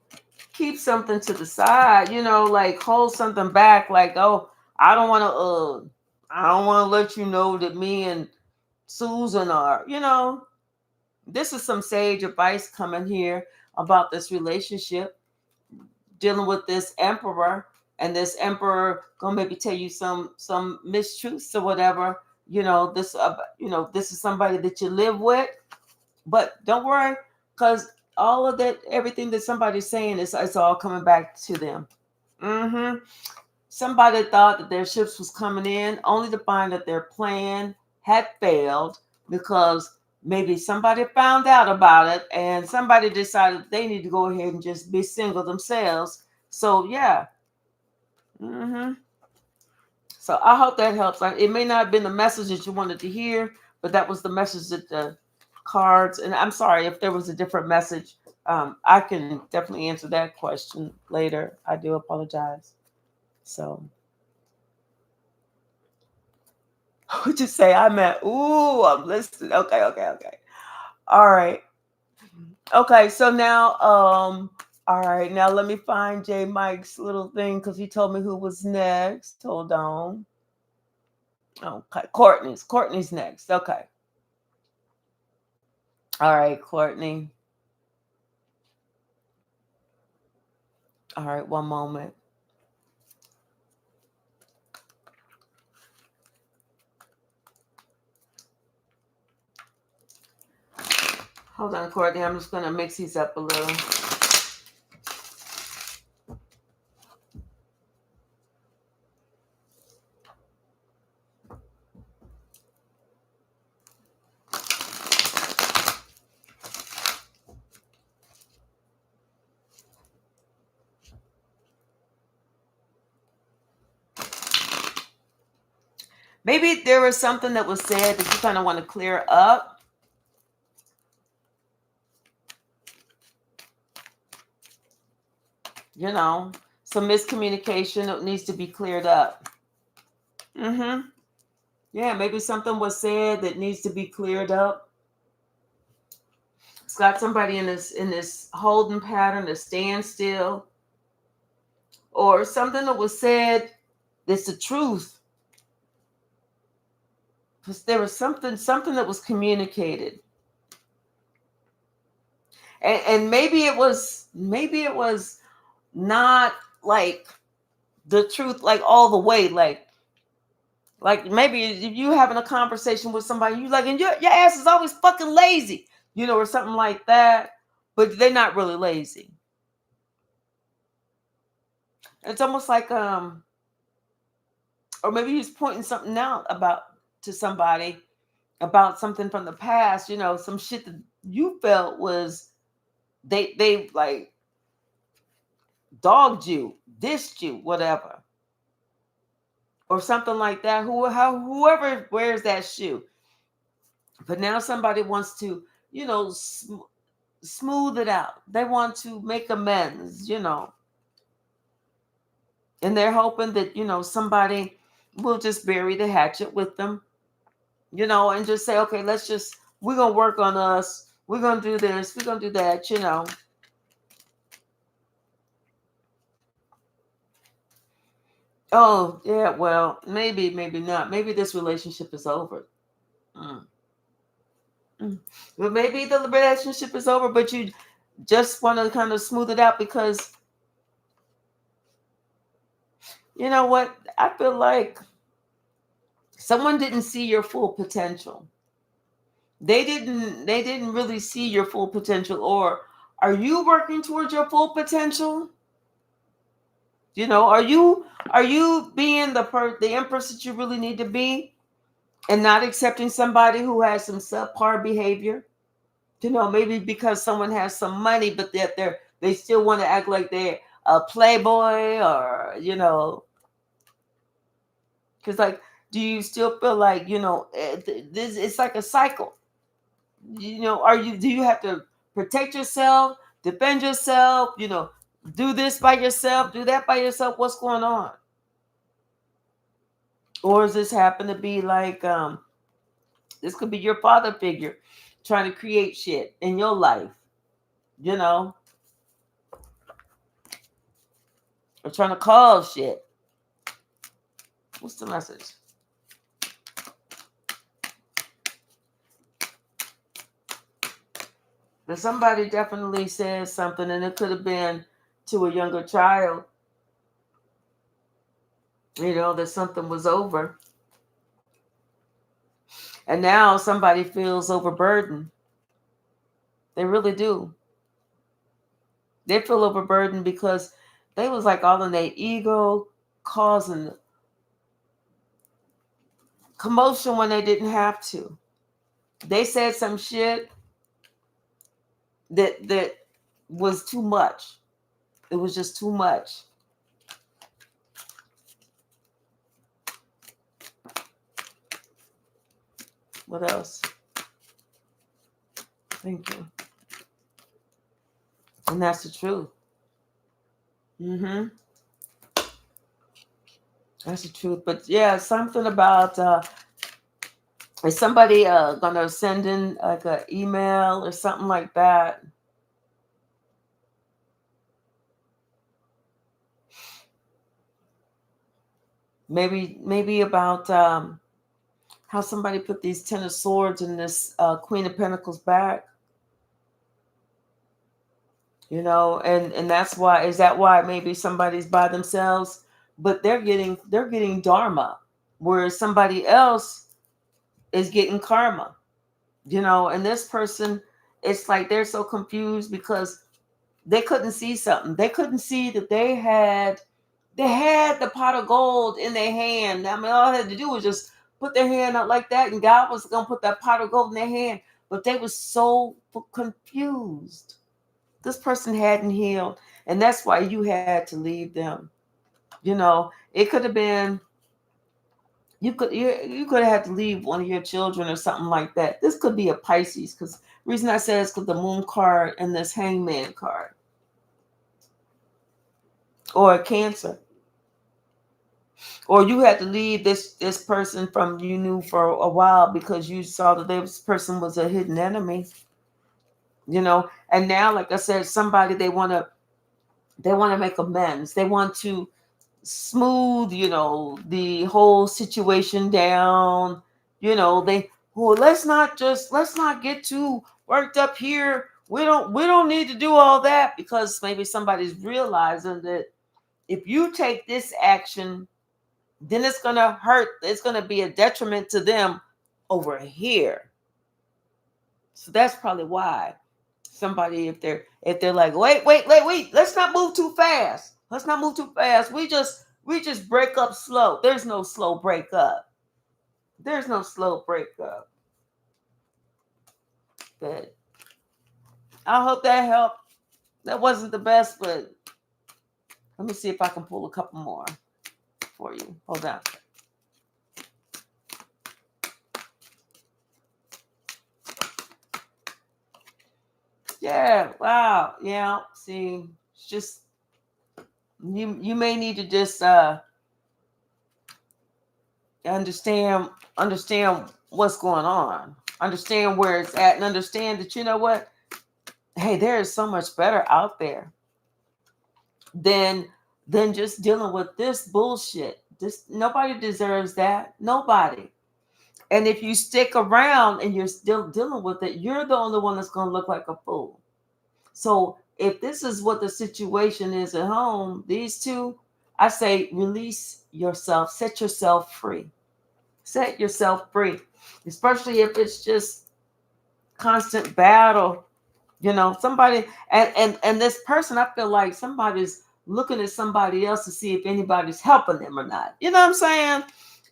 keep something to the side, like hold something back, like, oh, I don't want to let you know that me and Susan are, this is some sage advice coming here about this relationship, dealing with this emperor, and this emperor gonna maybe tell you some mistruths or whatever. This is somebody that you live with, but don't worry, because all of that, everything that somebody's saying is it's all coming back to them. Somebody thought that their ships was coming in, only to find that their plan had failed because maybe somebody found out about it and somebody decided they need to go ahead and just be single themselves. So yeah. So I hope that helps. It may not have been the message that you wanted to hear, but that was the message that the cards, and I'm sorry if there was a different message. I can definitely answer that question later. I do apologize. So what'd you say? I meant, ooh, I'm listening. Okay. All right. Okay, so now all right, now let me find J Mike's little thing because he told me who was next. Hold on. Okay, Courtney's next. Okay. All right, Courtney. All right, one moment. Hold on, Courtney. I'm just going to mix these up a little. Maybe there was something that was said that you kind of want to clear up. Some miscommunication that needs to be cleared up. Yeah, maybe something was said that needs to be cleared up. It's got somebody in this holding pattern, a standstill, or something that was said that's the truth. Because there was something that was communicated. And maybe it was not like the truth, like all the way, like maybe if you having a conversation with somebody, you like, and your ass is always fucking lazy, or something like that, but they're not really lazy. It's almost like or maybe he's pointing something out to somebody about something from the past, some shit that you felt was they like dogged you, dissed you, whatever, or something like that. Whoever wears that shoe, but now somebody wants to, smooth it out. They want to make amends, and they're hoping that, somebody will just bury the hatchet with them, and just say, okay, we're going to work on us. We're going to do this. We're going to do that. Oh, yeah, well, maybe not. Maybe this relationship is over. Mm. Mm. But maybe the relationship is over, but you just want to kind of smooth it out because you know what? I feel like someone didn't see your full potential. They didn't really see your full potential, or are you working towards your full potential? Are you being the empress that you really need to be and not accepting somebody who has some subpar behavior? Maybe because someone has some money, but that they still want to act like they're a playboy, or because like, do you still feel like this? It's like a cycle. Do you have to protect yourself, defend yourself? Do this by yourself, do that by yourself. What's going on? Or does this happen to be like this could be your father figure trying to create shit in your life, you know, or trying to cause shit. What's the message? But somebody definitely said something, and it could have been to a younger child, that something was over. And now somebody feels overburdened. They really do. They feel overburdened because they was like all in their ego, causing commotion when they didn't have to. They said some shit that was too much. It was just too much. What else? Thank you. And that's the truth. Mm-hmm. That's the truth. But yeah, something about is somebody gonna send in like an email or something like that? Maybe about how somebody put these 10 of Swords in this Queen of Pentacles back. And that's why, is that why maybe somebody's by themselves, but they're getting dharma, whereas somebody else is getting karma. And this person, it's like they're so confused because they couldn't see something. They couldn't see that they had the pot of gold in their hand. I mean, all they had to do was just put their hand out like that, and God was gonna put that pot of gold in their hand. But they were so confused. This person hadn't healed, and that's why you had to leave them. It could have been you could have had to leave one of your children or something like that. This could be a Pisces, because reason I said is because the Moon card and this Hangman card, or a Cancer, or you had to leave this person from you knew for a while because you saw that this person was a hidden enemy. And now, like I said, somebody they want to make amends. They want to smooth, the whole situation down. Let's not get too worked up here. We don't need to do all that, because maybe somebody's realizing that if you take this action, then it's gonna hurt. It's gonna be a detriment to them over here. So that's probably why somebody, if they're like, wait, let's not move too fast. Let's not move too fast. We just break up slow. There's no slow breakup. There's no slow breakup. But I hope that helped. That wasn't the best, but let me see if I can pull a couple more for you. Hold on. Yeah. Wow. Yeah. See, it's just you may need to just understand understand what's going on, understand where it's at, and understand that you know what, hey, there is so much better out there than just dealing with this bullshit. This nobody deserves that. Nobody. And if you stick around and you're still dealing with it, you're the only one that's going to look like a fool. So if this is what the situation is at home, these two, I say release yourself, set yourself free. Set yourself free, especially if it's just constant battle. You know, somebody and this person, I feel like somebody's looking at somebody else to see if anybody's helping them or not. You know what I'm saying?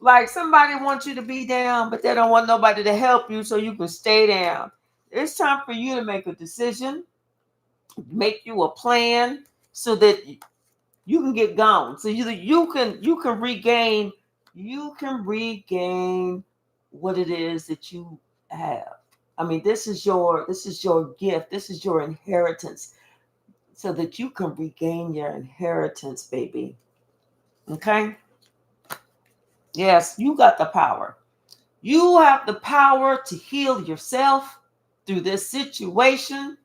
Like somebody wants you to be down, but they don't want nobody to help you so you can stay down. It's time for you to make a decision, make you a plan so that you can get gone. So you can regain what it is that you have. I mean, this is your gift. This is your inheritance, so that you can regain your inheritance, baby. Okay? Yes, you got the power. You have the power to heal yourself through this situation.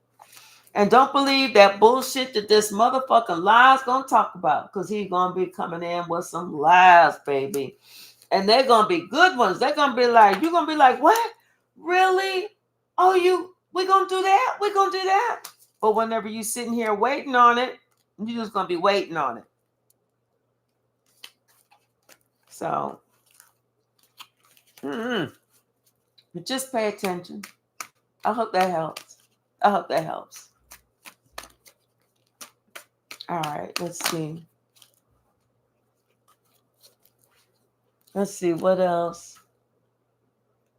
And don't believe that bullshit that this motherfucking lie's gonna talk about, because he's gonna be coming in with some lies, baby. And they're gonna be good ones. They're gonna be like, you're gonna be like, what? Really? Oh, we gonna do that? We gonna do that? But whenever you sitting here waiting on it, you're just gonna be waiting on it. So, but just pay attention. I hope that helps. I hope that helps. All right, let's see. Let's see what else.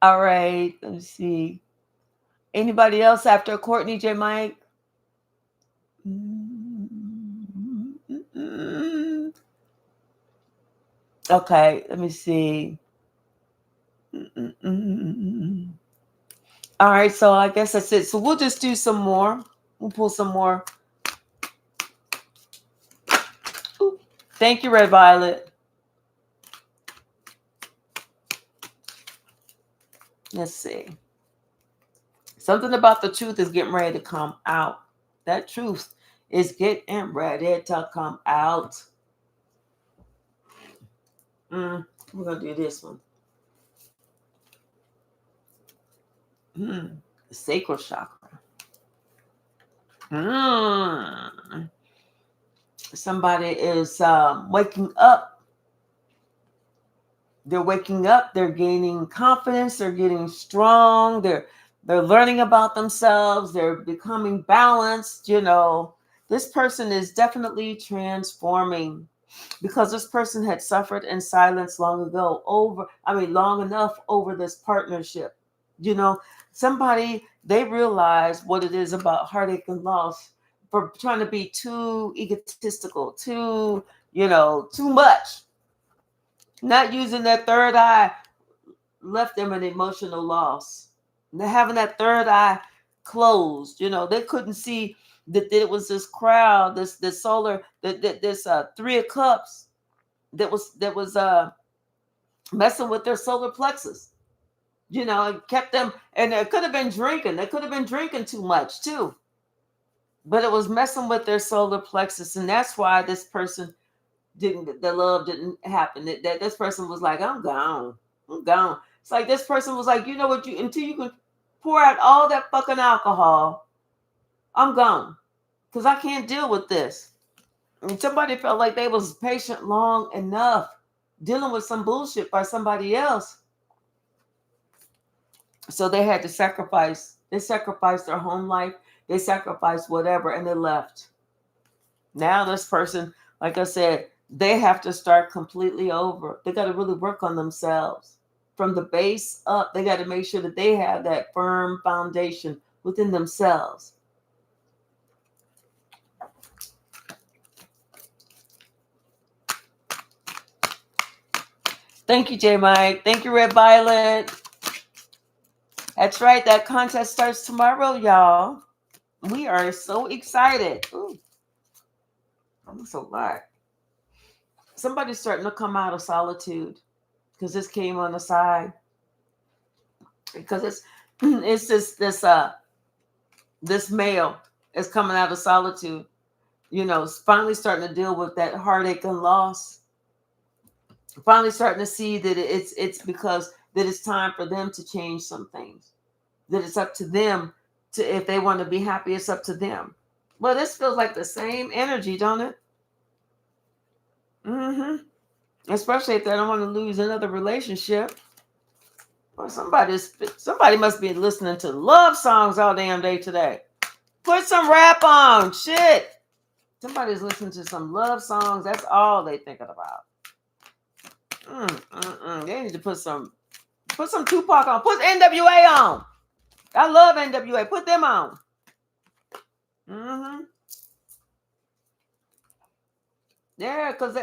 All right, let's see. Anybody else after Courtney J. Mike? Okay, let me see. All right, so I guess that's it. So we'll just do some more. We'll pull some more. Ooh. Thank you, Red Violet. Let's see. Something about the truth is getting ready to come out. That truth is getting ready to come out. We're going to do this one. The sacral chakra. Somebody is waking up. They're waking up. They're gaining confidence. They're getting strong. They're learning about themselves. They're becoming balanced. You know, this person is definitely transforming, because this person had suffered in silence long enough over this partnership. You know, they realize what it is about heartache and loss for trying to be too egotistical, too much. Not using their third eye left them an emotional loss. And they're having that third eye closed. They couldn't see that it was this crowd, this solar, this Three of Cups that was messing with their solar plexus. It kept them, and they could have been drinking. They could have been drinking too much too, but it was messing with their solar plexus, and that's why this person the love didn't happen. That this person was like, I'm gone. It's like this person was like, you know what, until you can pour out all that fucking alcohol, I'm gone, because I can't deal with this. And somebody felt like they was patient long enough dealing with some bullshit by somebody else. So they had to sacrifice. They sacrificed their home life. They sacrificed whatever, and they left. Now this person, like I said, they have to start completely over. They got to really work on themselves. From the base up, they got to make sure that they have that firm foundation within themselves. Thank you, J. Mike. Thank you, Red Violet. That's right. That contest starts tomorrow, y'all. We are so excited. Ooh, that's a lot. Somebody's starting to come out of solitude because this came on the side. Because it's this male is coming out of solitude. Finally starting to deal with that heartache and loss. Finally starting to see that it's because that it's time for them to change some things. That it's up to them to, if they want to be happy, it's up to them. Well, this feels like the same energy, don't it? Mm-hmm. Especially if they don't want to lose another relationship. Well, somebody must be listening to love songs all damn day today. Put some rap on. Shit. Somebody's listening to some love songs. That's all they thinking about. They need to put some Tupac on. Put NWA on. I love NWA. Put them on. Yeah, because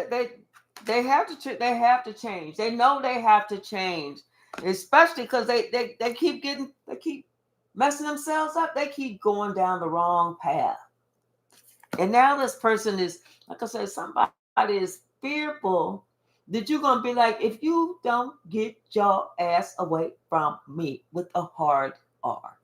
they have to change. They know they have to change, especially because they keep messing themselves up. They keep going down the wrong path. And now this person is, like I said, somebody is fearful that you're going to be like, if you don't get your ass away from me, with a hard R.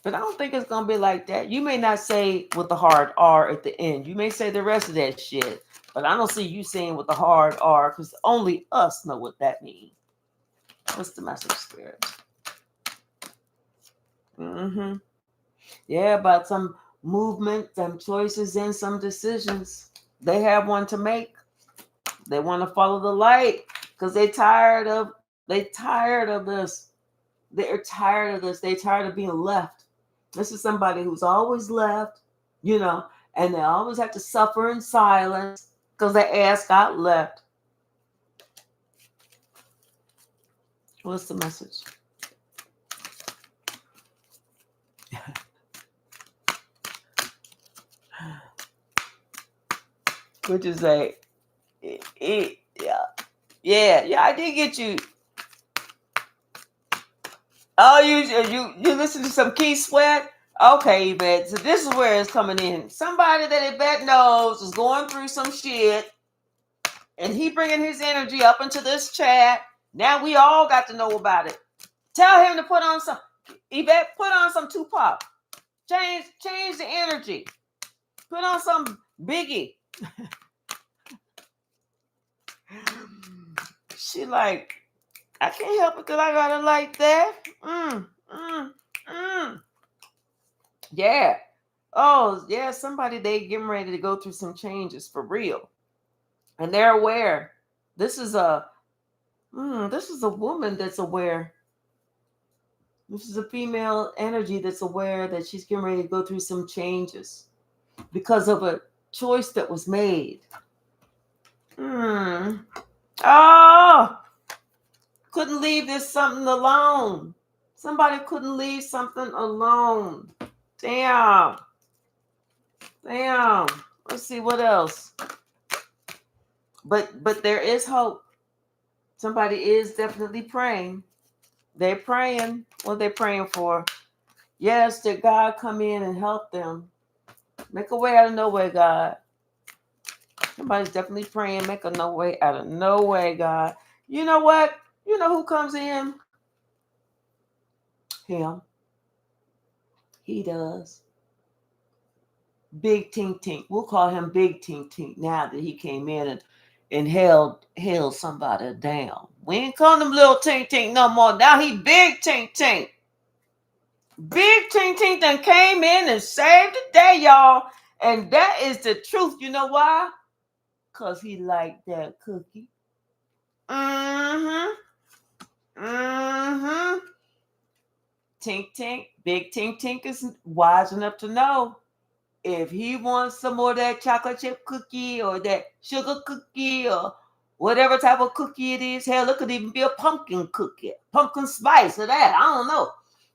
But I don't think it's going to be like that. You may not say with the hard R at the end. You may say the rest of that shit. But I don't see you saying with the hard R because only us know what that means. What's the message, Spirit? Yeah, about some movement, some choices, and some decisions. They have one to make. They want to follow the light because they tired of this. They're tired of this. They're tired of being left. This is somebody who's always left, and they always have to suffer in silence because their ass got left. What's the message? Which is yeah, I did get you. Oh, you listen to some Keith Sweat? Okay, Yvette. So this is where it's coming in. Somebody that Yvette knows is going through some shit, and he bringing his energy up into this chat. Now we all got to know about it. Tell him to put on some, Yvette, put on some Tupac. Change the energy. Put on some Biggie. She like, I can't help it because I got it like that. Yeah. Oh, yeah, somebody, they getting ready to go through some changes for real. And they're aware. This is a woman that's aware. This is a female energy that's aware that she's getting ready to go through some changes because of a choice that was made. Oh, couldn't leave this something alone. Somebody couldn't leave something alone. Damn. Let's see what else. But there is hope. Somebody is definitely praying. They're praying. What they're praying for? Yes, that God come in and help them. Make a way out of no way, God. Somebody's definitely praying. Make a no way out of no way, God. You know what? You know who comes in? Him. He does. Big Tink Tink. We'll call him Big Tink Tink now that he came in and held somebody down. We ain't calling him Little Tink Tink no more. Now he Big Tink Tink. Big Tink Tink done came in and saved the day, y'all. And that is the truth. You know why? Because he liked that cookie. Tink Tink, Big Tink Tink is wise enough to know if he wants some more of that chocolate chip cookie or that sugar cookie or whatever type of cookie it is. Hell, it could even be a pumpkin cookie, pumpkin spice or that. I don't know.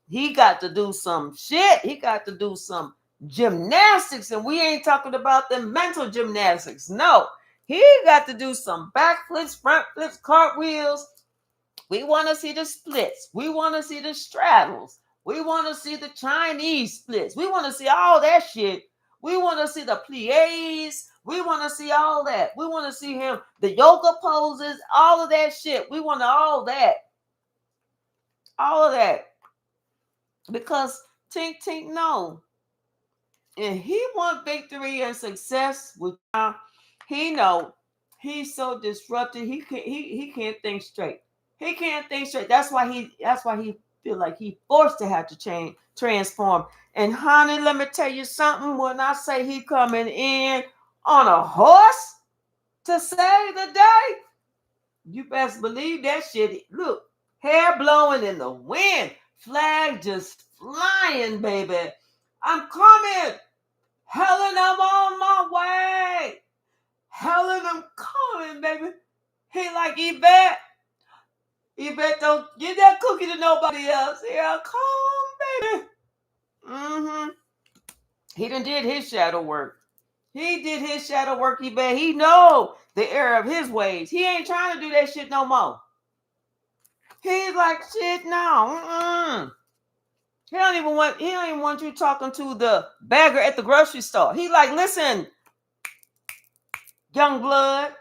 He got to do some shit. He got to do some gymnastics. And we ain't talking about the mental gymnastics. No. He got to do some backflips, front flips, cartwheels. We want to see the splits. We want to see the straddles. We want to see the Chinese splits. We want to see all that shit. We want to see the plies. We want to see all that. We want to see him, the yoga poses, all of that shit. We want all that. All of that. Because Tink Tink know. And he want victory and success with he know he's so disrupted. He can't think straight. He can't think straight. That's why he feel like he forced to have to change, transform. And honey, let me tell you something. When I say he coming in on a horse to save the day, you best believe that shit. Look, hair blowing in the wind, flag just flying, baby. I'm coming. Helen, I'm on my way. Helen, I'm coming, baby. He like, Yvette. Yvette, don't give that cookie to nobody else. Here I come, baby. Mm-hmm. He done did his shadow work. He did his shadow work, Yvette. He know the error of his ways. He ain't trying to do that shit no more. He's like, shit, no. Mm-mm. He don't even want you talking to the bagger at the grocery store. He like, listen, young blood,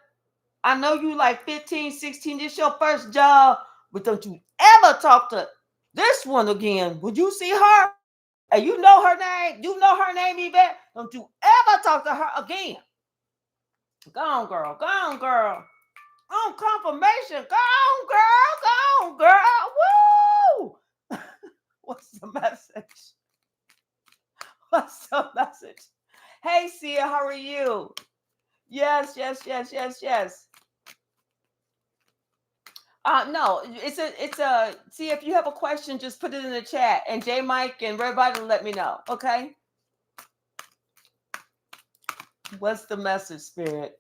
I know you like 15, 16. This your first job, but don't you ever talk to this one again. Would you see her? And you know her name? You know her name, Yvette? Don't you ever talk to her again. Go on, girl. Go on, girl. On confirmation. Go on, girl. Go on, girl. Woo! What's the message? What's the message? Hey, Sia, how are you? Yes. No, it's a. See, if you have a question, just put it in the chat, and J Mike and everybody will let me know. Okay. What's the message, Spirit?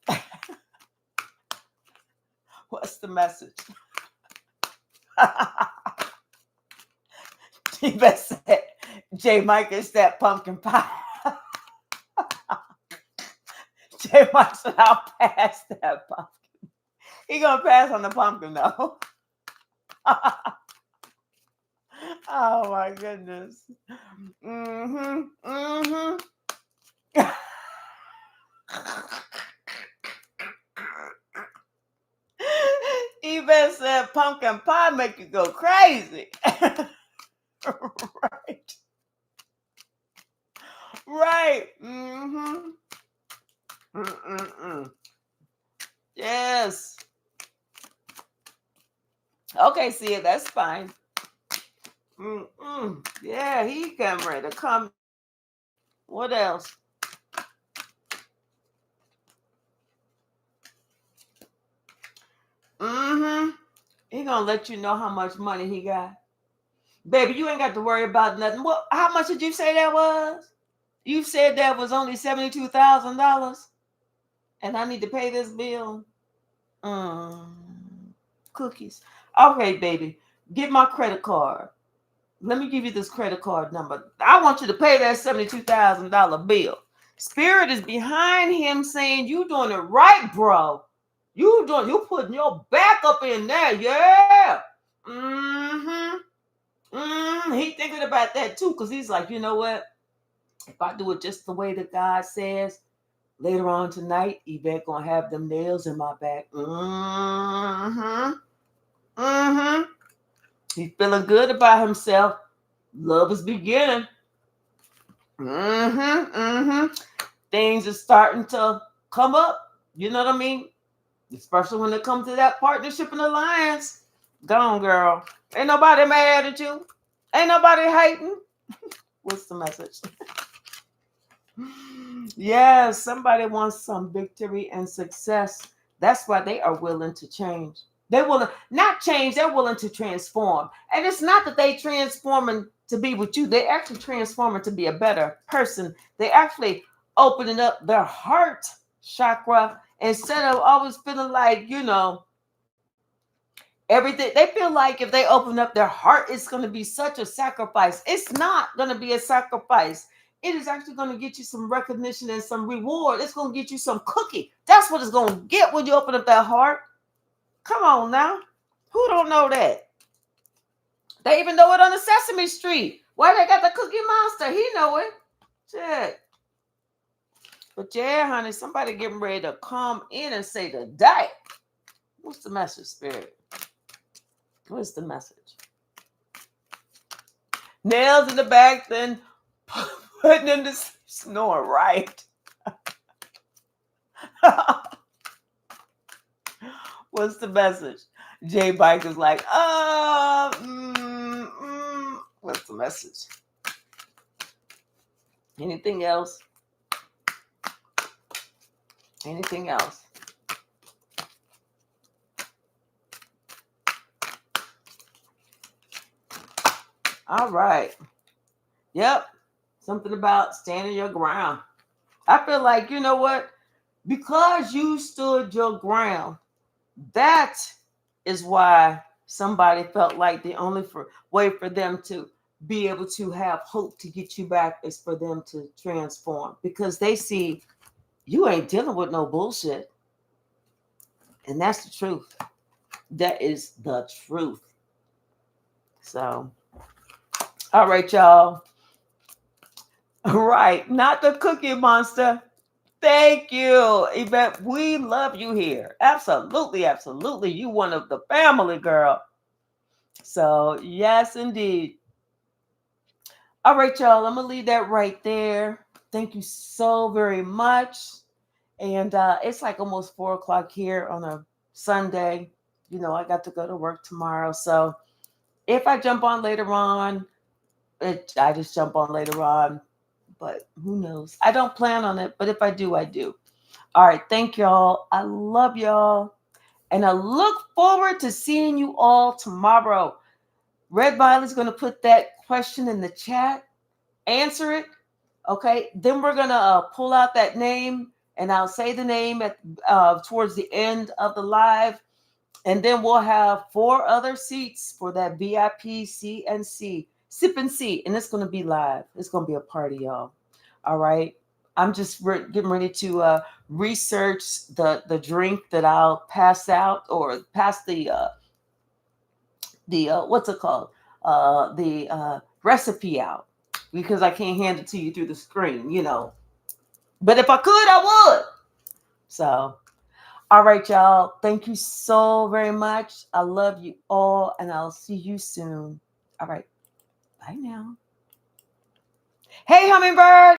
What's the message? She best said, J Mike is that pumpkin pie. J Mike said, I'll pass that pumpkin. He gonna pass on the pumpkin though. Oh my goodness. Even said pumpkin pie make you go crazy. Right. Yes. Okay, see it. That's fine. Yeah, he come ready to come. What else? He gonna let you know how much money he got. Baby, you ain't got to worry about nothing. What? How much did you say that was? You said that was only $72,000, and I need to pay this bill. Cookies. Okay, baby, get my credit card. Let me give you this credit card number. I want you to pay that $72,000 bill. Spirit is behind him saying, you doing it right, bro. You putting your back up in there, yeah. He thinking about that too, because he's like, you know what? If I do it just the way that God says, later on tonight, Yvette gonna have them nails in my back. He's feeling good about himself. Love is beginning. Things are starting to come up. You know what I mean? Especially when it comes to that partnership and alliance. Go on, girl. Ain't nobody mad at you. Ain't nobody hating. What's the message? Yes, somebody wants some victory and success. That's why they are willing to change. They're willing, not change, they're willing to transform. And it's not that they transforming to be with you. They actually transforming to be a better person. They actually opening up their heart chakra instead of always feeling like, everything. They feel like if they open up their heart, it's going to be such a sacrifice. It's not going to be a sacrifice. It is actually going to get you some recognition and some reward. It's going to get you some cookie. That's what it's going to get when you open up that heart. Come on now. Who don't know that? They even know it on the Sesame Street. Why they got the Cookie Monster? He know it. Shit. But yeah, honey, somebody getting ready to come in and say the day. What's the message, Spirit? What's the message? Nails in the back, then putting in the snore, right? What's the message? Jay Bike is like, what's the message? Anything else? Anything else? All right. Yep. Something about standing your ground. I feel like, you know what? Because you stood your ground, that is why somebody felt like the only way for them to be able to have hope to get you back is for them to transform, because they see you ain't dealing with no bullshit. And that's the truth. That is the truth. So, all right, y'all. All right. Not the Cookie Monster. Thank you, Yvette. We love you here. Absolutely, absolutely. You one of the family, girl. So, yes, indeed. All right, y'all. I'm going to leave that right there. Thank you so very much. And it's like almost 4 o'clock here on a Sunday. You know, I got to go to work tomorrow. So if I jump on later on, I just jump on later on. But who knows? I don't plan on it. But if I do, I do. All right. Thank y'all. I love y'all. And I look forward to seeing you all tomorrow. Red Violet's going to put that question in the chat. Answer it. Okay. Then we're going to pull out that name. And I'll say the name at towards the end of the live. And then we'll have 4 other seats for that VIP CNC, sip and see. And it's going to be live. It's going to be a party, y'all. All right. I'm just getting ready to research the drink that I'll pass out, or pass the what's it called? The recipe out, because I can't hand it to you through the screen, you know. But if I could, I would. So, all right, y'all. Thank you so very much. I love you all, and I'll see you soon. All right. Bye now. Hey, Hummingbird.